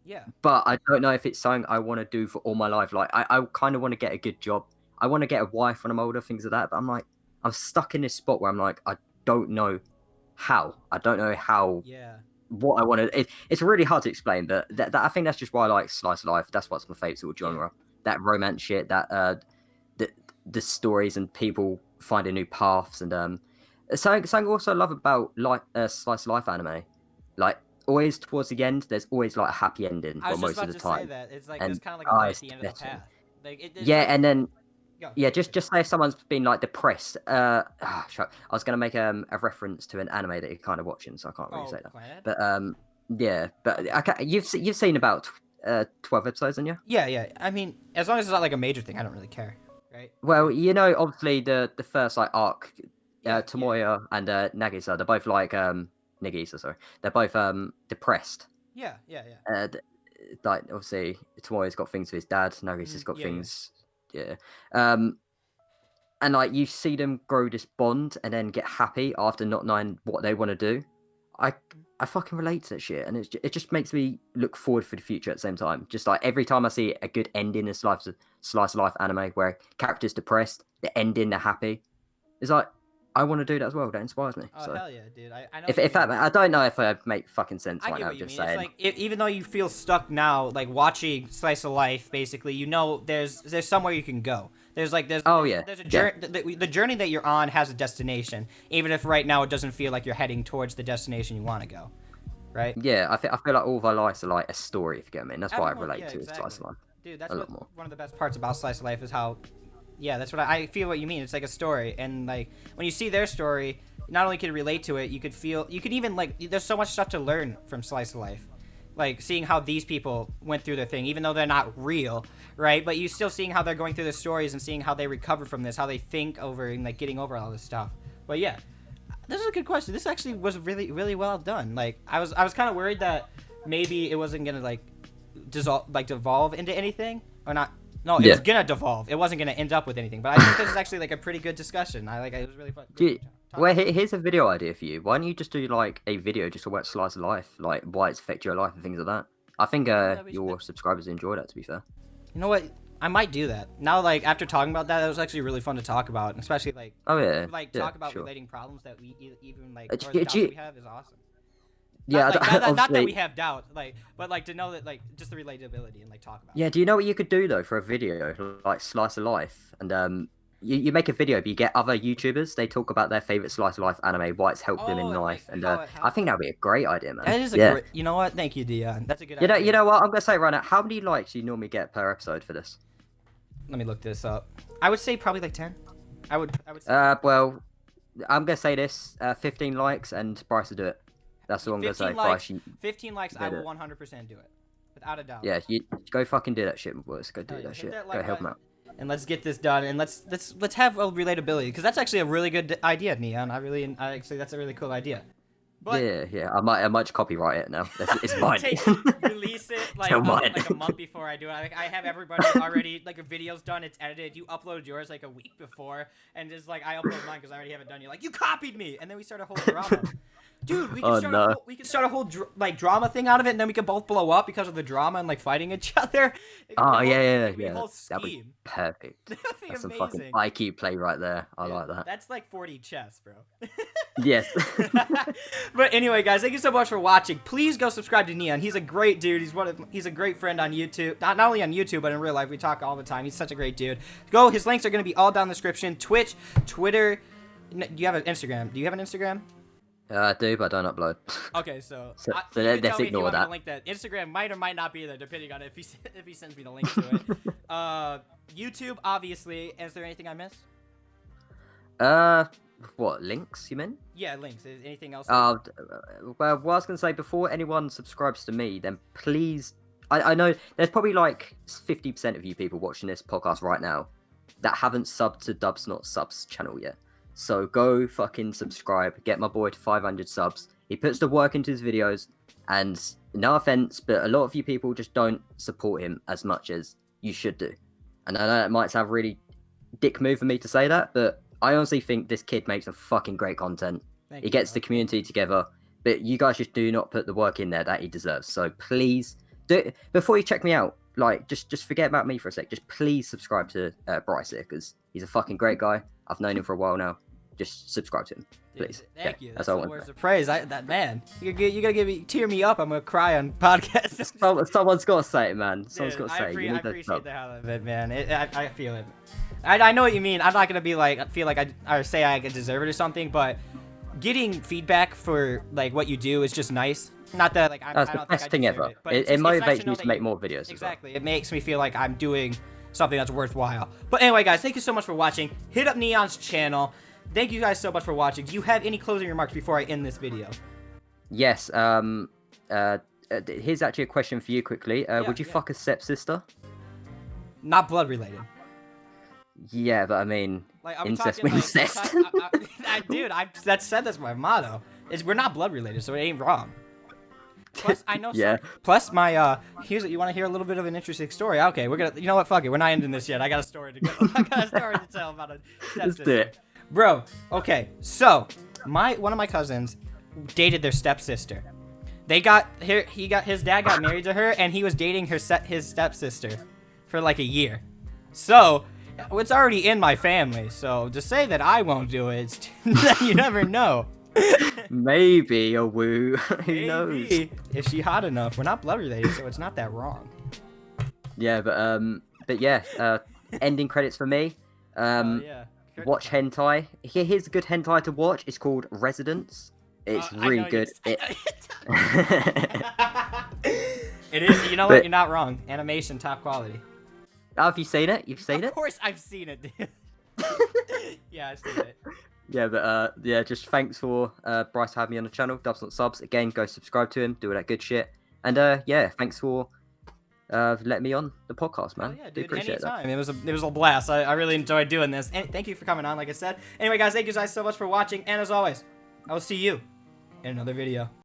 Yeah. But I don't know if it's something I want to do for all my life. Like I kind of want to get a good job. I want to get a wife when I'm older, things like that, but I'm like, I'm stuck in this spot where I'm like, I don't know how. Yeah. What I want to. It's really hard to explain, but that I think that's just why I like Slice of Life. That's what's my favorite sort of genre. That romance shit, that the stories and people finding new paths, and something I also love about like Slice of Life anime, like always towards the end, there's always like a happy ending. I was most just of about the time. Say that it's like And there's kind of like a light at the end of the better. path. Like Yeah, and then Go. Yeah, just say if someone's been like depressed. I was gonna make a reference to an anime that you're kind of watching, so I can't really say that. Planet? But yeah, but you've seen about 12 episodes, haven't you? Yeah. I mean, as long as it's not like a major thing, I don't really care, right? Well, you know, obviously the first like arc, Yeah, Tomoya and Nagisa, they're both like Nagisa, sorry, they're both depressed. Yeah. Like obviously Tomoya's got things with his dad, Nagisa's got Yeah. things, yeah. And like you see them grow this bond and then get happy after not knowing what they want to do. I fucking relate to that shit, and it just makes me look forward for the future at the same time. Just like every time I see a good ending in a slice of life anime where characters depressed, the ending they're happy, it's like I want to do that as well. That inspires me. Oh so. hell yeah, dude! I know. If I don't know if I make fucking sense I right get now, what you just mean. saying. It's like even though you feel stuck now, like watching slice of life, basically, you know, there's somewhere you can go. There's Oh yeah. There's a journey. The journey that you're on has a destination, even if right now it doesn't feel like you're heading towards the destination you want to go, right? Yeah, I feel like all of our lives are like a story, if you get me. And that's why I Everyone- relate yeah, to exactly. slice of life. Dude, that's A lot more. one of the best parts about slice of life is how, yeah, that's what I feel what you mean. It's like a story, and like when you see their story, not only can you relate to it, you could even like there's so much stuff to learn from slice of life. Like seeing how these people went through their thing, even though they're not real, right? But you still seeing how they're going through their stories and seeing how they recover from this, how they think over and like getting over all this stuff. But yeah, this is a good question. This actually was really, really well done. Like I was kind of worried that maybe it wasn't gonna like devolve into anything or not. No, it was gonna devolve. It wasn't gonna end up with anything. But I think this is actually like a pretty good discussion. It was really fun. Well, here's a video idea for you. Why don't you just do like a video just about slice of life, like why it's affected your life and things like that? I think your subscribers enjoy that. To be fair. You know what? I might do that. Now, like, after talking about that, it was actually really fun to talk about. Especially, like, talk about relating problems that we even, like, or the doubts we have is awesome. Yeah, not that we have doubt, like, but, like, to know that, like, just the relatability and, like, talk about it. Yeah, do you know what you could do, though, for a video, like, slice of life? And, you make a video, but you get other YouTubers, they talk about their favourite slice of life anime, why it's helped them in life, and I think that would be a great idea, man. That is a great, you know what? Thank you, Dion. That's a good idea. You know what? I'm going to say right now, how many likes do you normally get per episode for this? Let me look this up. I would say probably like 10. I would say. Well, I'm going to say this, 15 likes and Bryce will do it. That's all I'm going to say. Bryce, 15 likes, I will 100% do it. Without a doubt. Yeah, you go fucking do that shit, my boys. Go do that shit. Go help him out. And let's get this done, and let's have a relatability, because that's actually a really good idea, Neon. Actually, that's a really cool idea. But yeah. I might just copyright it now. It's mine. Release it like a month before I do it. I have everybody already like a video's done. It's edited. You upload yours like a week before, and just like I upload mine because I already have it done. You're like, you copied me, and then we start a whole drama. Dude, we can start a whole drama thing out of it, and then we can both blow up because of the drama and like fighting each other. Yeah. That'd be perfect. That's some amazing. fucking IQ play right there. I like that. That's like 40 chess, bro. Yes. But anyway, guys, thank you so much for watching. Please go subscribe to Neon. He's a great dude. He's a great friend on YouTube. Not only on YouTube, but in real life. We talk all the time. He's such a great dude. His links are going to be all down in the description. Twitch, Twitter. Do you have an Instagram? Do you have an Instagram? I do, but I don't upload. Okay, so let's ignore that. Link that. Instagram might or might not be there, depending on if he sends me the link to it. YouTube, obviously. Is there anything I missed? What, links, you mean? Yeah, links. Is anything else? Well, what I was going to say, before anyone subscribes to me, then please... I know there's probably like 50% of you people watching this podcast right now that haven't subbed to DubsNotSubs channel yet. So go fucking subscribe, get my boy to 500 subs. He puts the work into his videos, and no offense, but a lot of you people just don't support him as much as you should do. And I know it might sound really dick move for me to say that, but I honestly think this kid makes some fucking great content. He gets the community together, but you guys just do not put the work in there that he deserves. So please, before you check me out, like, just forget about me for a sec. Just please subscribe to Bryce here, because he's a fucking great guy. I've known him for a while now. Just subscribe to him, please. Dude, thank you. That's all the words of praise. That man, you gotta tear me up. I'm gonna cry on podcast. Someone's got to say it, man. Someone's got to say it. I appreciate the hell of it, man. I feel it. I know what you mean. I'm not gonna be like feel like I say I deserve it or something, but getting feedback for like what you do is just nice. Not that like that's the best thing ever. It motivates me to make more videos. Exactly. It makes me feel like I'm doing something that's worthwhile. But anyway, guys, thank you so much for watching. Hit up Neon's channel. Thank you guys so much for watching. Do you have any closing remarks before I end this video? Yes. Here's actually a question for you quickly. Would you fuck a stepsister? Not blood related. Yeah, but I mean, Like, incest with incest. Dude, that's my motto. Is we're not blood related, so it ain't wrong. Plus, I know. Yeah. Plus, my you want to hear a little bit of an interesting story? Okay, we're gonna. You know what? Fuck it. We're not ending this yet. I got a story to go. I got a story to tell about a stepsister. Let's do it. Bro. Okay. So, one of my cousins dated their stepsister. They got here. His dad got married to her, and he was dating his stepsister for like a year. So, it's already in my family. So to say that I won't do it, you never know. Maybe a woo. Who knows? If she hot enough, we're not blood related, so it's not that wrong. Yeah, but yeah. Ending credits for me. Yeah. Watch hentai. Here's a good hentai to watch. It's called Residence. It's really good. It is. You know what? You're not wrong. Animation, top quality. Oh, have you seen it? You've seen it? Of course, I've seen it, dude. Yeah, I've seen it. Yeah, but yeah, just thanks for Bryce having me on the channel. DubsNotSubs. Again, go subscribe to him. Do all that good shit. And yeah, thanks for letting me on the podcast, man. Oh, yeah, dude, do appreciate anytime. that. It was a blast. I really enjoyed doing this. And thank you for coming on, like I said. Anyway, guys, thank you guys so much for watching. And as always, I will see you in another video.